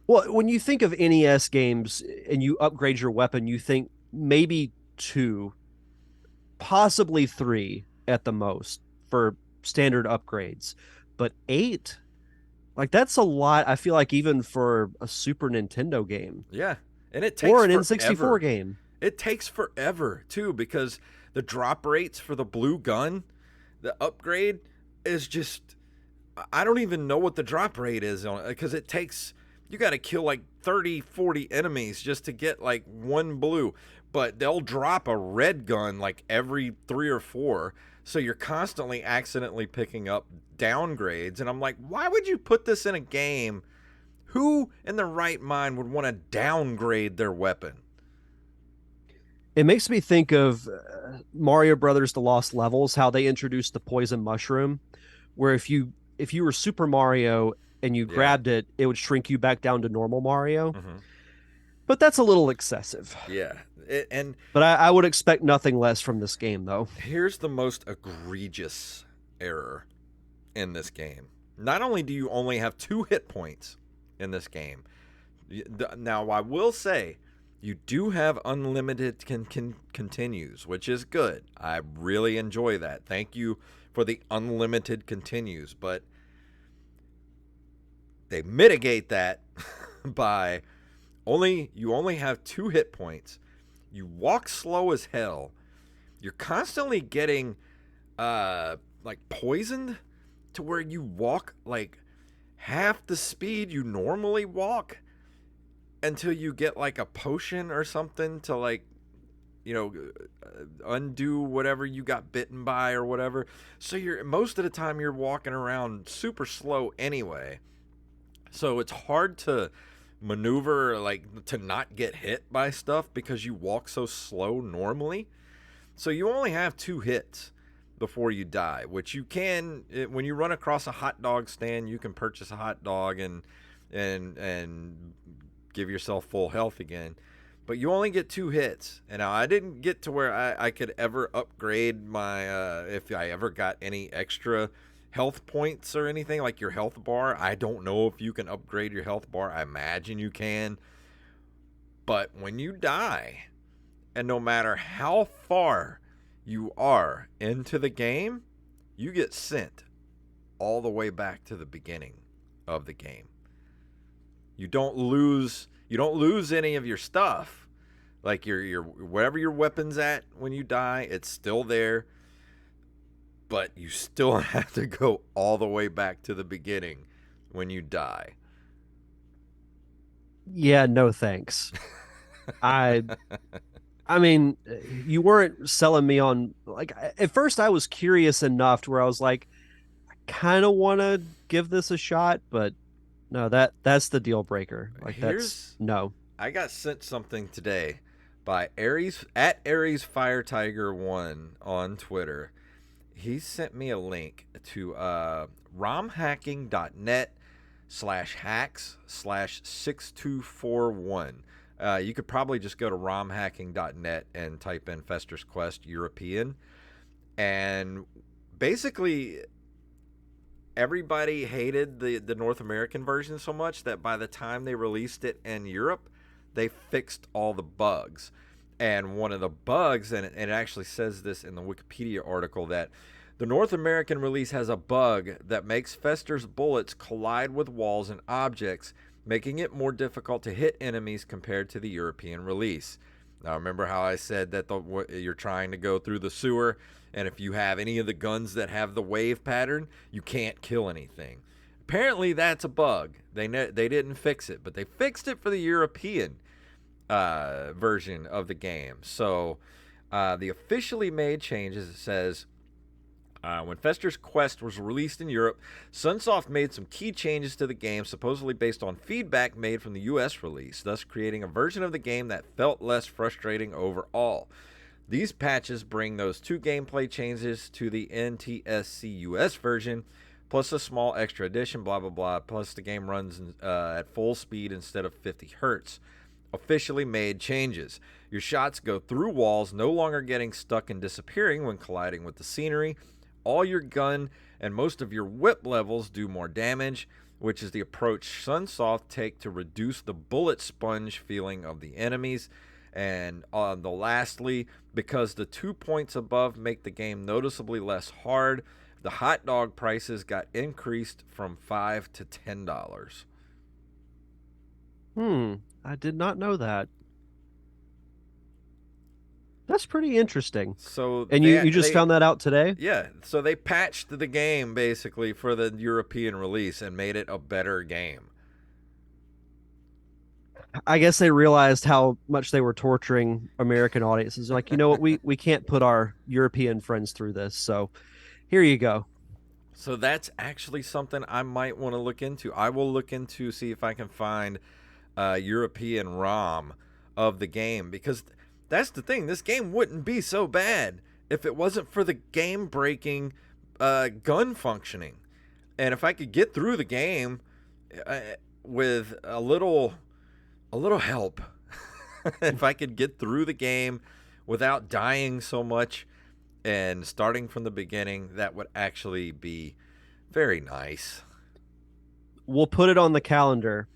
Well, when you think of NES games and you upgrade your weapon, you think maybe 2, possibly 3 at the most for standard upgrades. But 8, like, that's a lot. I feel like even for a Super Nintendo game. Yeah. And it takes or an forever. N64 game. It takes forever too, because the drop rates for the blue gun, the upgrade is just, I don't even know what the drop rate is on it, because it takes you got to kill like 30, 40 enemies just to get like one blue. But they'll drop a red gun like every 3 or 4. So you're constantly accidentally picking up downgrades. And I'm like, why would you put this in a game? Who in their right mind would want to downgrade their weapon? It makes me think of Mario Brothers: The Lost Levels, how they introduced the poison mushroom, where if you were Super Mario and you Yeah. grabbed it, it would shrink you back down to normal Mario. Hmm. But that's a little excessive. Yeah. And But I would expect nothing less from this game, though. here's the most egregious error in this game. Not only do you only have 2 hit points in this game, now I will say you do have unlimited continues, which is good. I really enjoy that. Thank you for the unlimited continues, but they mitigate that by you only have 2 hit points. You walk slow as hell. You're constantly getting like poisoned to where you walk like half the speed you normally walk until you get like a potion or something to like undo whatever you got bitten by or whatever. So you're most of the time you're walking around super slow anyway. So it's hard to maneuver, like to not get hit by stuff because you walk so slow normally. So you only have 2 hits before you die, which you can when you run across a hot dog stand, you can purchase a hot dog and give yourself full health again. But you only get 2 hits. And now I didn't get to where I could ever upgrade my if I ever got any extra health points or anything, like your health bar. I don't know if you can upgrade your health bar. I imagine you can. But when you die, and no matter how far you are into the game, you get sent all the way back to the beginning of the game. You don't lose any of your stuff. Like your wherever your weapon's at when you die, it's still there. But you still have to go all the way back to the beginning when you die. Yeah, no thanks. I I mean, you weren't selling me on like at first I was curious enough to where I was like, I kind of want to give this a shot, but no, that's the deal breaker. Like that's Here's no. I got sent something today by Aries at Aries Fire Tiger 1 on Twitter. He sent me a link to romhacking.net/hacks/6241. You could probably just go to romhacking.net and type in Fester's Quest European. And basically, everybody hated the North American version so much that by the time they released it in Europe, they fixed all the bugs. And one of the bugs, and it actually says this in the Wikipedia article, that the North American release has a bug that makes Fester's bullets collide with walls and objects, making it more difficult to hit enemies compared to the European release. Now, remember how I said that you're trying to go through the sewer, and if you have any of the guns that have the wave pattern, you can't kill anything. Apparently, that's a bug. They didn't fix it, but they fixed it for the European version of the game. So the officially made changes, it says, when Fester's Quest was released in Europe, Sunsoft made some key changes to the game, supposedly based on feedback made from the US release, thus creating a version of the game that felt less frustrating overall. These patches bring those 2 gameplay changes to the NTSC US version, plus a small extra addition, blah, blah, blah, plus the game runs at full speed instead of 50 hertz. Officially made changes. Your shots go through walls, no longer getting stuck and disappearing when colliding with the scenery. All your gun and most of your whip levels do more damage, which is the approach Sunsoft take to reduce the bullet sponge feeling of the enemies. And lastly, because the 2 points above make the game noticeably less hard, the hot dog prices got increased from $5 to $10. I did not know that. That's pretty interesting. So And you just found that out today? Yeah, so they patched the game basically for the European release and made it a better game. I guess they realized how much they were torturing American audiences. Like, you know what, we can't put our European friends through this. So here you go. So that's actually something I might want to look into. I will look into see if I can find European ROM of the game because that's the thing. This game wouldn't be so bad if it wasn't for the game breaking gun functioning. And if I could get through the game uh, with a little help, if I could get through the game without dying so much and starting from the beginning, that would actually be very nice. We'll put it on the calendar.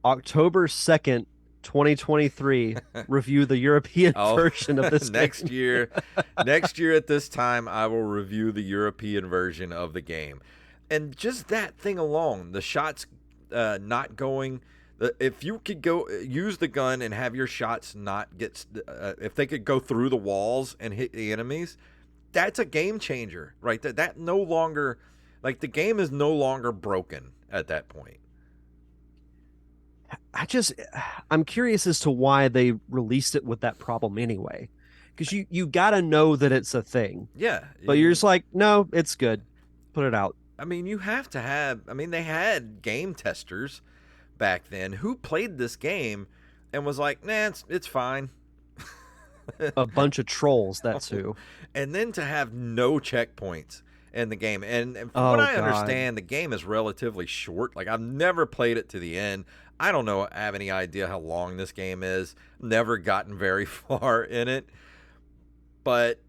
October 2nd, 2023, review the European Oh, version of this next game. year, next year at this time, I will review the European version of the game, and just that thing alone, the shots not going. If you could go use the gun and have your shots not get, if they could go through the walls and hit the enemies, that's a game changer, right? That no longer, like the game is no longer broken at that point. I just I'm curious as to why they released it with that problem anyway. Because you gotta know that it's a thing. Yeah, But you're just like, no, it's good. Put it out. I mean, you have to have. I mean, they had game testers back then who played this game and was like, "Nah, it's fine." A bunch of trolls, that's who. And then to have no checkpoints in the game, and from what Oh I God. understand, the game is relatively short. Like I've never played it to the end. I don't know. I have any idea how long this game is. Never gotten very far in it, but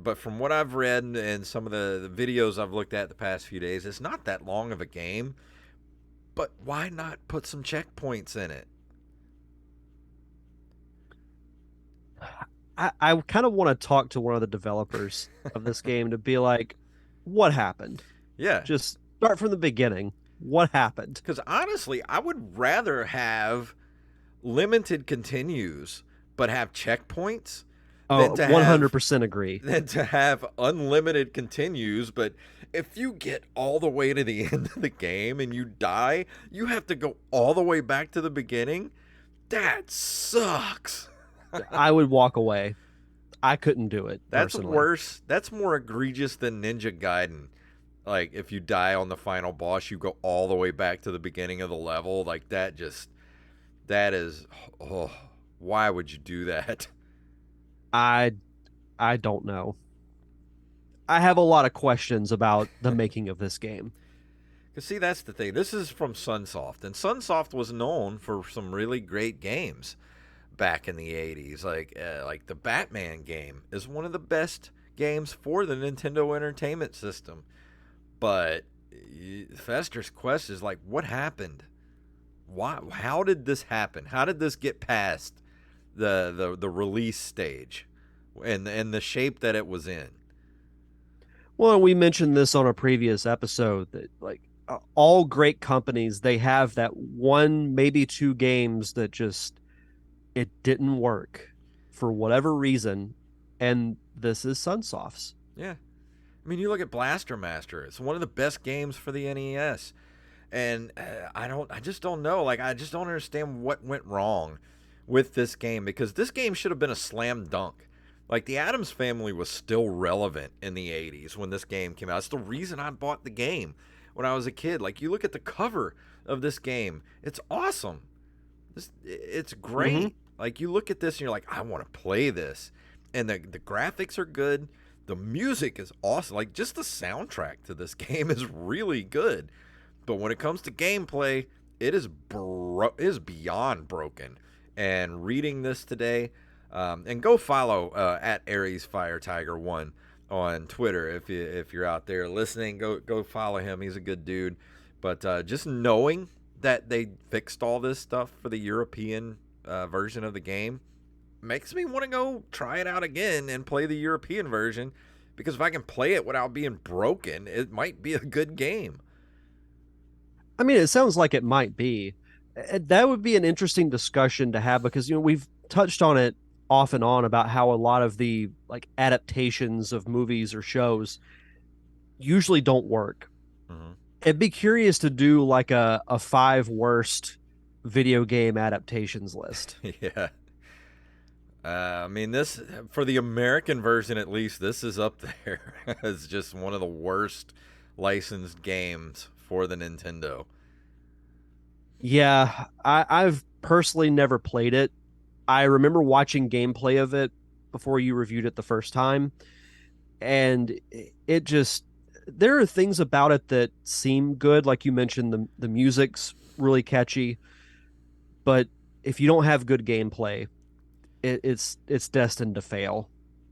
but from what I've read and some of the videos I've looked at the past few days, it's not that long of a game. But why not put some checkpoints in it? I kind of want to talk to one of the developers of this game to be like, what happened? Yeah, Just start from the beginning. What happened? because honestly, I would rather have limited continues but have checkpoints than Oh, to have 100% agree. unlimited continues. But if you get all the way to the end of the game and you die, you have to go all the way back to the beginning. That sucks. I would walk away. I couldn't do it That's personally. worse. That's more egregious than Ninja Gaiden. Like if you die on the final boss, you go all the way back to the beginning of the level. Like that is, oh, why would you do that? I I don't know. I have a lot of questions about the making of this game. Because see, that's the thing. This is from Sunsoft, and Sunsoft was known for some really great games back in the '80s. Like the Batman game is one of the best games for the Nintendo Entertainment System. But Fester's Quest is like, what happened? Why? How did this happen? How did this get past the release stage, and the shape that it was in? Well, we mentioned this on a previous episode that like all great companies, they have that one, maybe two games that just it didn't work for whatever reason, and this is Sunsoft's. Yeah, I mean, you look at Blaster Master. It's one of the best games for the NES, and I just don't know. Like, I just don't understand what went wrong with this game because this game should have been a slam dunk. Like, the Adams Family was still relevant in the '80s when this game came out. It's the reason I bought the game when I was a kid. Like, you look at the cover of this game, it's awesome. It's Mm-hmm. great. Like, you look at this and you're like, I want to play this, and the graphics are good. The music is awesome. Like, just the soundtrack to this game is really good. But when it comes to gameplay, it is beyond broken. And reading this today, and go follow at Aries Fire Tiger 1 on Twitter if you're out there listening. Go follow him. He's a good dude. But just knowing that they fixed all this stuff for the European version of the game makes me want to go try it out again and play the European version, because if I can play it without being broken, it might be a good game. I mean, it sounds like it might be. That would be an interesting discussion to have because we've touched on it off and on about how a lot of the like adaptations of movies or shows usually don't work. Mm-hmm. It'd be curious to do like a five worst video game adaptations list. Yeah. I mean, this for the American version at least, this is up there as just one of the worst licensed games for the Nintendo. Yeah, I've personally never played it. I remember watching gameplay of it before you reviewed it the first time, and it just there are things about it that seem good, like you mentioned the music's really catchy, but if you don't have good gameplay, it's destined to fail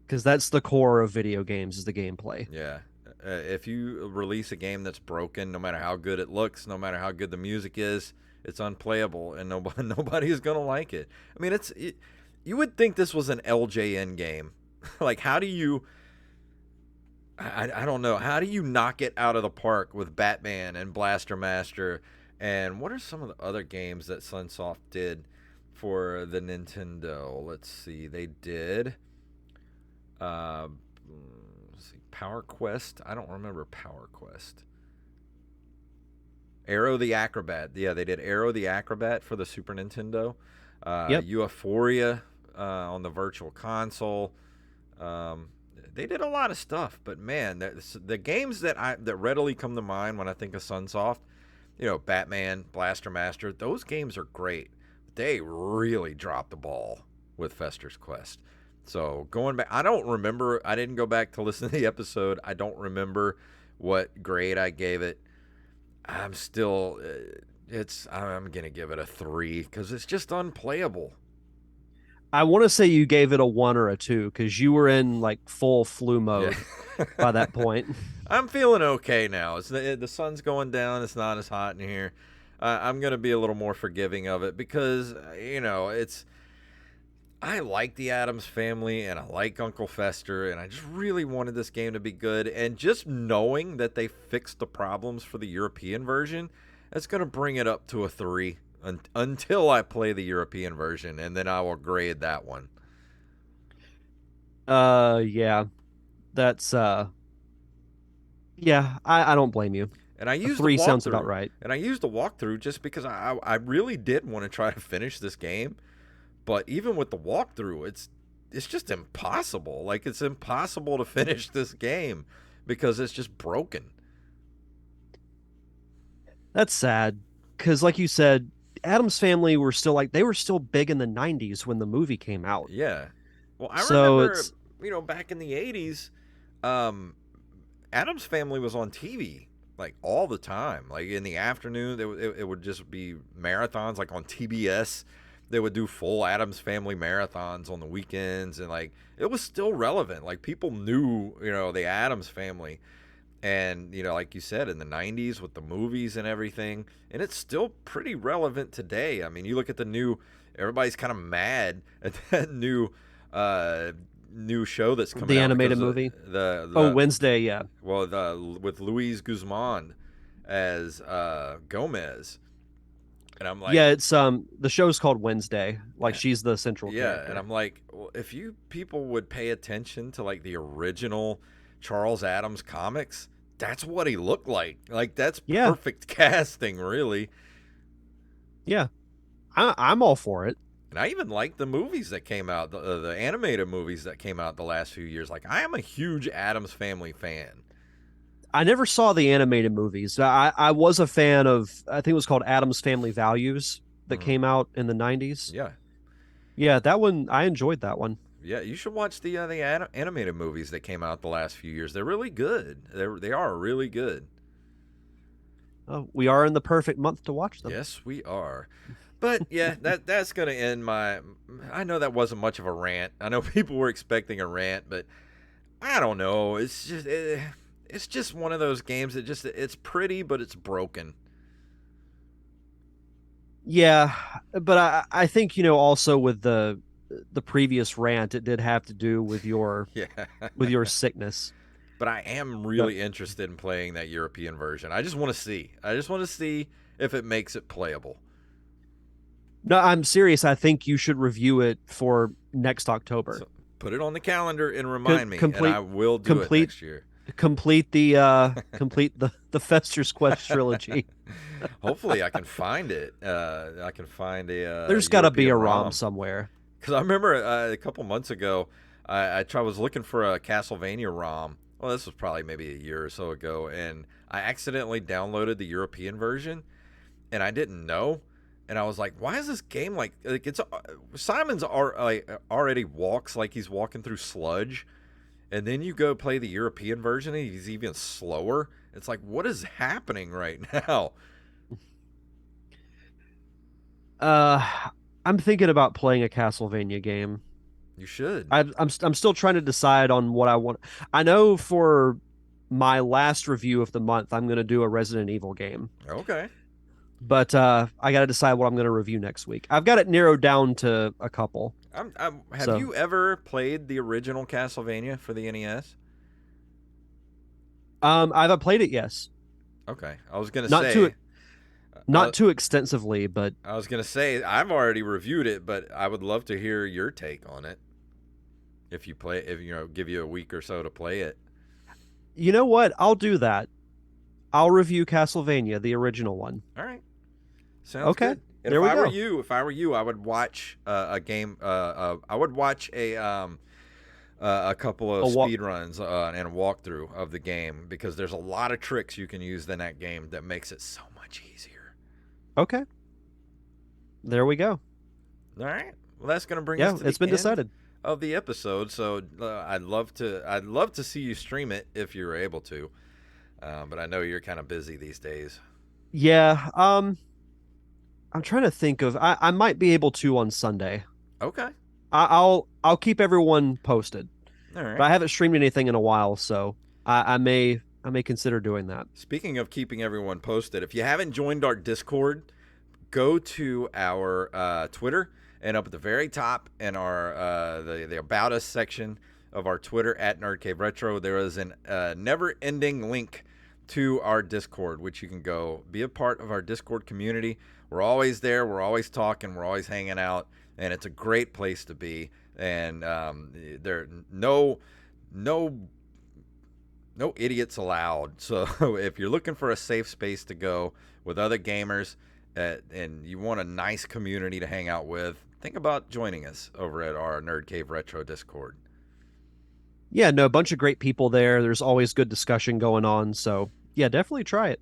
because that's the core of video games is the gameplay. Yeah. If you release a game that's broken, no matter how good it looks, no matter how good the music is, it's unplayable, and nobody is gonna like it. I mean, you would think this was an LJN game. Like, how do you? I don't know. How do you knock it out of the park with Batman and Blaster Master? And what are some of the other games that Sunsoft did for the Nintendo? Let's see. They did. Uh, let's see. Power Quest. I don't remember Power Quest. Arrow the Acrobat. Yeah, they did Arrow the Acrobat for the Super Nintendo. Yep. Euphoria on the Virtual Console. They did a lot of stuff, but man, the games that readily come to mind when I think of Sunsoft, Batman, Blaster Master, those games are great. They really dropped the ball with Fester's Quest. So going back, I don't remember. I didn't go back to listen to the episode. I don't remember what grade I gave it. I'm still, I'm gonna give it a 3 because it's just unplayable. I want to say you gave it a 1 or a 2 because you were in like full flu mode by that point. I'm feeling okay now. The sun's going down. It's not as hot in here. I'm gonna be a little more forgiving of it because I like the Addams Family and I like Uncle Fester, and I just really wanted this game to be good. And just knowing that they fixed the problems for the European version, that's going to bring it up to a 3 until I play the European version, and then I will grade that one. Yeah, that's yeah, I don't blame you. And I A used the 3 sounds about walkthrough, right. just because I really did want to try to finish this game. But even with the walkthrough, it's just impossible. Like, it's impossible to finish this game because it's just broken. That's sad because, like you said, Adam's Family were still like they were still big in the '90s when the movie came out. Yeah. Well, I So remember, it's back in the 80s, um, Adam's Family was on TV like all the time. Like in the afternoon, it would just be marathons like on TBS. They would do full Addams Family marathons on the weekends, and like it was still relevant. Like people knew, the Addams Family, and like you said, in the '90s with the movies and everything, and it's still pretty relevant today. I mean, you look at the new, everybody's kind of mad at that new show that's coming the out animated because movie. the Wednesday, yeah. well, with Luis Guzman as Gomez. And I'm like, Yeah, it's the show's called Wednesday. Like she's the central yeah, character. and I'm like, well, if you people would pay attention to like the original Charles Addams comics, that's what he looked like. Like that's Yeah, perfect casting, really. yeah. I'm all for it. And I even like the movies that came out, the animated movies that came out the last few years. Like I am a huge Addams Family fan. I never saw the animated movies. I was a fan of I think it was called Adam's Family Values that Hmm. came out in the '90s. Yeah, Yeah, that one I enjoyed that one. yeah. You should watch the animated movies that came out the last few years. They're really good. They are really good. We are in the perfect month to watch them. Yes, we are. But yeah, that's gonna end my. I know that wasn't much of a rant. I know people were expecting a rant, but I don't know. It's just one of those games that it's pretty, but it's broken. Yeah, but I think also with the previous rant, it did have to do Yeah. with your sickness. But I am No, really interested in playing that European version. I just want to see. I just want to see if it makes it playable. no, I'm serious. I think you should review it for next October. So put it on the calendar and remind me, and Complete I will do it complete next year. complete the complete the the Fester's Quest trilogy. Hopefully, I can find it. I can find a There's got to be European a ROM ROM. somewhere. Because I remember a couple months ago, I was looking for a Castlevania ROM. Well, this was probably maybe a year or so ago, and I accidentally downloaded the European version, and I didn't know. And I was like, "Why is this game like it's Simon's already walks like he's walking through sludge, and then you go play the European version, and he's even slower." It's like, what is happening right now? Uh, I'm thinking about playing a Castlevania game. You should. I'm still trying to decide on what I want. I know for my last review of the month, I'm going to do a Resident Evil game, Okay. but I got to decide what I'm going to review next week. I've got it narrowed down to a couple. Have So, you ever played the original Castlevania for the NES? I've played it, yes, Okay, I was gonna not too say, not too extensively, but I've already reviewed it, but I would love to hear your take on it. If you play, if give you a week or so to play it. you know what? I'll do that. I'll review Castlevania, the original one. All right, sounds Okay, good. And there we go. if I were you, I would watch a game. I would watch a couple of A wa- speed runs and a walkthrough of the game because there's a lot of tricks you can use in that game that makes it so much easier. Okay, there we go. All right. Well, that's going to bring us Yeah, to it's the been end decided. of the episode. So I'd love to see you stream it if you're able to. But I know you're kind of busy these days. Yeah, I'm trying to think of. I might be able to on Sunday. Okay. I'll keep everyone posted, All but right. I haven't streamed anything in a while, so I may consider doing that. Speaking of keeping everyone posted, if you haven't joined our Discord, go to our Twitter, and up at the very top in our the About Us section of our Twitter at Nerd Cave Retro, there is an never-ending link to our Discord, which you can go be a part of our Discord community. We're always there. We're always talking. We're always hanging out, and it's a great place to be. And there no idiots allowed. So if you're looking for a safe space to go with other gamers and you want a nice community to hang out with, think about joining us over at our Nerd Cave Retro Discord. Yeah, no, a bunch of great people there. There's always good discussion going on, so yeah, definitely try it.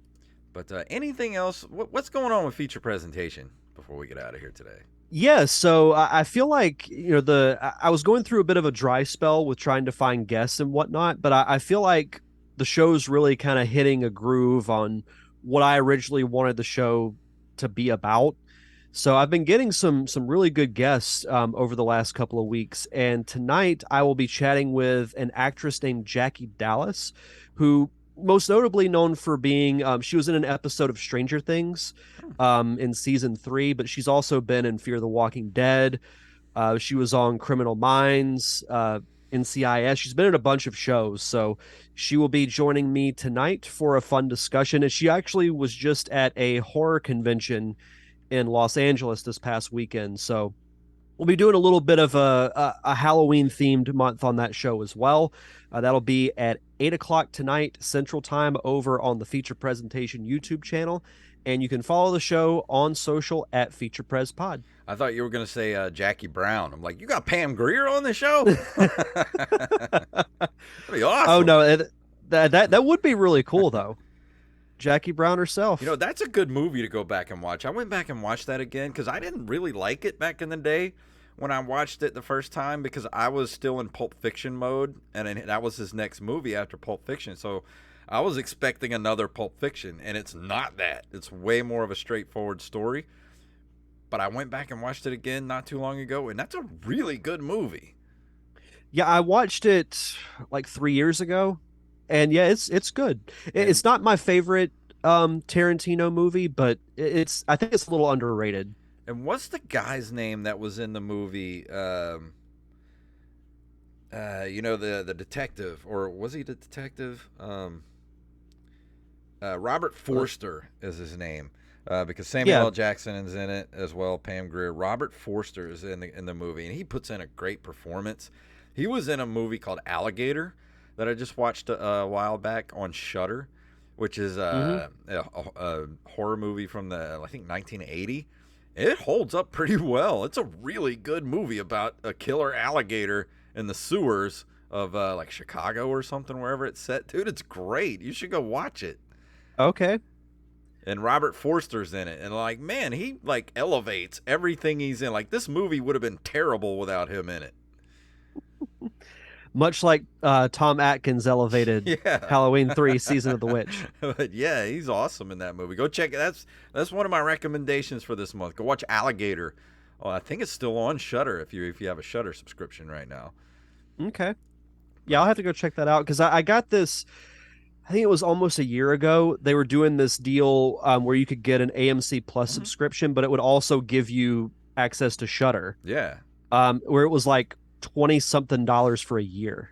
But anything else? What's going on with feature presentation before we get out of here today? Yeah, so I feel like I was going through a bit of a dry spell with trying to find guests and whatnot, but I feel like the show's really kind of hitting a groove on what I originally wanted the show to be about. So I've been getting some really good guests over the last couple of weeks, and tonight I will be chatting with an actress named Jackie Dallas, who most notably known for being she was in an episode of Stranger Things in season 3, but she's also been in Fear the Walking Dead. She was on Criminal Minds, NCIS. She's been in a bunch of shows, so she will be joining me tonight for a fun discussion. And she actually was just at a horror convention in Los Angeles this past weekend. So we'll be doing a little bit of a Halloween themed month on that show as well. That'll be at 8 o'clock tonight Central Time over on the Feature Presentation YouTube channel. And you can follow the show on social at Feature Pres Pod. I thought you were going to say Jackie Brown. I'm like, you got Pam Grier on the show? That'd be awesome. Oh no, that would be really cool though. Jackie Brown herself. That's a good movie to go back and watch. I went back and watched that again because I didn't really like it back in the day when I watched it the first time because I was still in Pulp Fiction mode, and that was his next movie after Pulp Fiction. So I was expecting another Pulp Fiction, and it's not that. It's way more of a straightforward story. But I went back and watched it again not too long ago, and that's a really good movie. Yeah, I watched it like 3 years ago, and yeah, it's good. It's not my favorite Tarantino movie, but I think it's a little underrated. And what's the guy's name that was in the movie? The detective, or was he the detective? Robert Forster is his name, because Samuel L. Jackson is in it as well. Pam Grier. Robert Forster is in the movie, and he puts in a great performance. He was in a movie called Alligator that I just watched a while back on Shudder, which is Hmm. a horror movie from the I think 1980. It holds up pretty well. It's a really good movie about a killer alligator in the sewers of like Chicago or something, wherever it's set. Dude, it's great. You should go watch it. Okay. And Robert Forster's in it, and like, man, he like elevates everything he's in. Like, this movie would have been terrible without him in it. Much like Tom Atkins elevated Yeah. Halloween 3 Season of the Witch. But yeah, he's awesome in that movie. Go check it. That's one of my recommendations for this month. Go watch Alligator. Oh, I think it's still on Shudder if you have a Shudder subscription right now. Okay. Yeah, I'll have to go check that out because I got this. I think it was almost a year ago. They were doing this deal where you could get an AMC Plus Mhm. subscription, but it would also give you access to Shudder, Yeah. where it was like 20 something dollars for a year,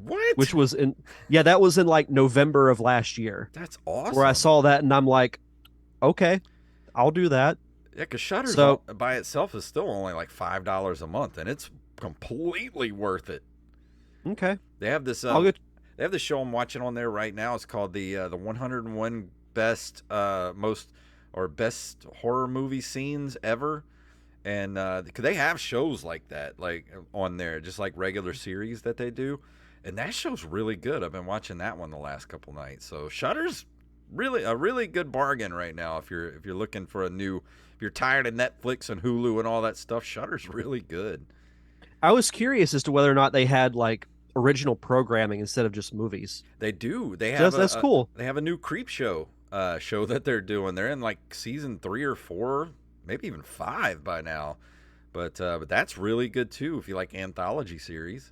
What? which was in, yeah, that was in like November of last year, That's where I awesome. saw that and I'm like, okay, I'll do that. Yeah, because Shudder's So, by itself is still only like $5 a month, and it's completely worth it. okay, They have this I'll get, they have the show I'm watching on there right now. It's called the 101 best most or best horror movie scenes ever, and they have shows like that, like on there, just like regular series that they do, and that show's really good. I've been watching that one the last couple nights. So Shudder's really a really good bargain right now if you're looking for a new. If you're tired of Netflix and Hulu and all that stuff, Shudder's really good. I was curious as to whether or not they had like original programming instead of just movies. They do. They So have that's cool. they have a new creep show that they're doing. They're in like season 3 or 4, maybe even 5 by now. But that's really good too if you like anthology series.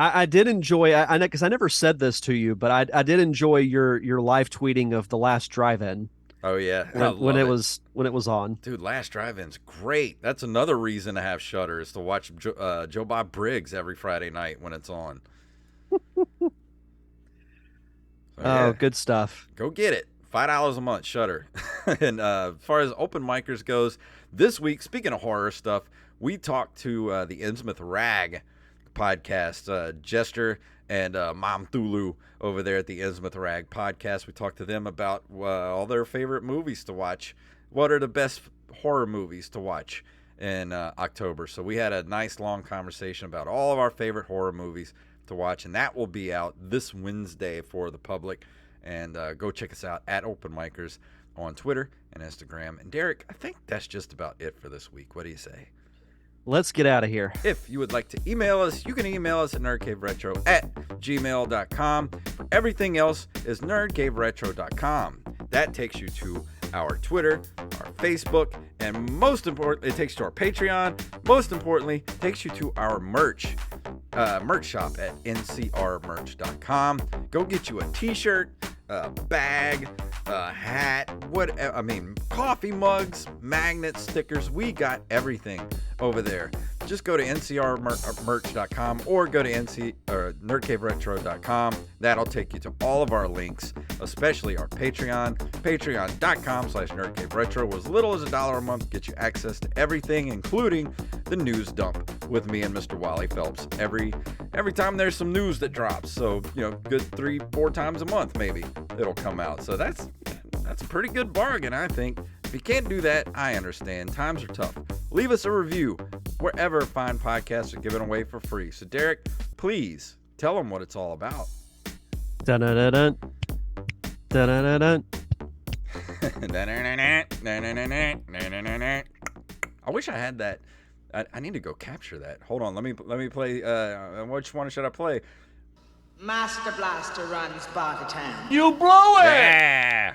I did enjoy. I know because I never said this to you, but I did enjoy your live tweeting of the last drive-in Oh yeah, I when love it, it was on. dude. Last Drive-In's great. That's another reason to have Shudder is to watch Joe Bob Briggs every Friday night when it's on. So Oh, yeah, good stuff. go get it. $5 a month, Shutter. And as far as open micers goes, this week, speaking of horror stuff, we talked to the Innsmouth Rag podcast, Jester and Mom Thulu over there at the Innsmouth Rag podcast. We talked to them about all their favorite movies to watch. What are the best horror movies to watch in October? So we had a nice long conversation about all of our favorite horror movies to watch, and that will be out this Wednesday for the public. And go check us out at Open Micers on Twitter and Instagram. And Derek, I think that's just about it for this week. What do you say? Let's get out of here. If you would like to email us, you can email us at nerdcaveretro@gmail.com. Everything else is nerdcaveretro.com. That takes you to our Twitter, our Facebook, and most importantly, it takes you to our Patreon. Most importantly, it takes you to our merch shop at ncrmerch.com. Go get you a t-shirt, a bag, a hat, coffee mugs, magnets, stickers. We got everything over there. Just go to ncrmerch.com or go to nerdcaveretro.com. That'll take you to all of our links, especially our Patreon. Patreon.com/nerdcaveretro. As little as $1 a month gets you access to everything, including the news dump with me and Mr. Wally Phelps every time there's some news that drops. So, good 3-4 times a month maybe it'll come out. So that's a pretty good bargain, I think. If you can't do that, I understand. Times are tough. Leave us a review wherever fine podcasts are given away for free. So, Derek, please tell them what it's all about. Dun-dun-dun-dun. Dun-dun-dun-dun. I wish I had that. I need to go capture that. Hold on. Let me play. Which one should I play? Master Blaster runs Bartertown. You blow it! Yeah.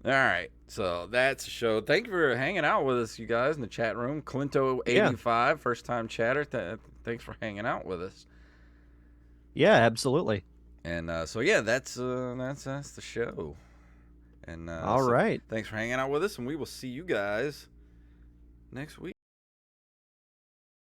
All right. So that's the show. Thank you for hanging out with us, you guys, in the chat room. Clinto85, first time chatter. Thanks for hanging out with us. Yeah, absolutely. And so yeah, that's the show. And All right. Thanks for hanging out with us, and we will see you guys next week.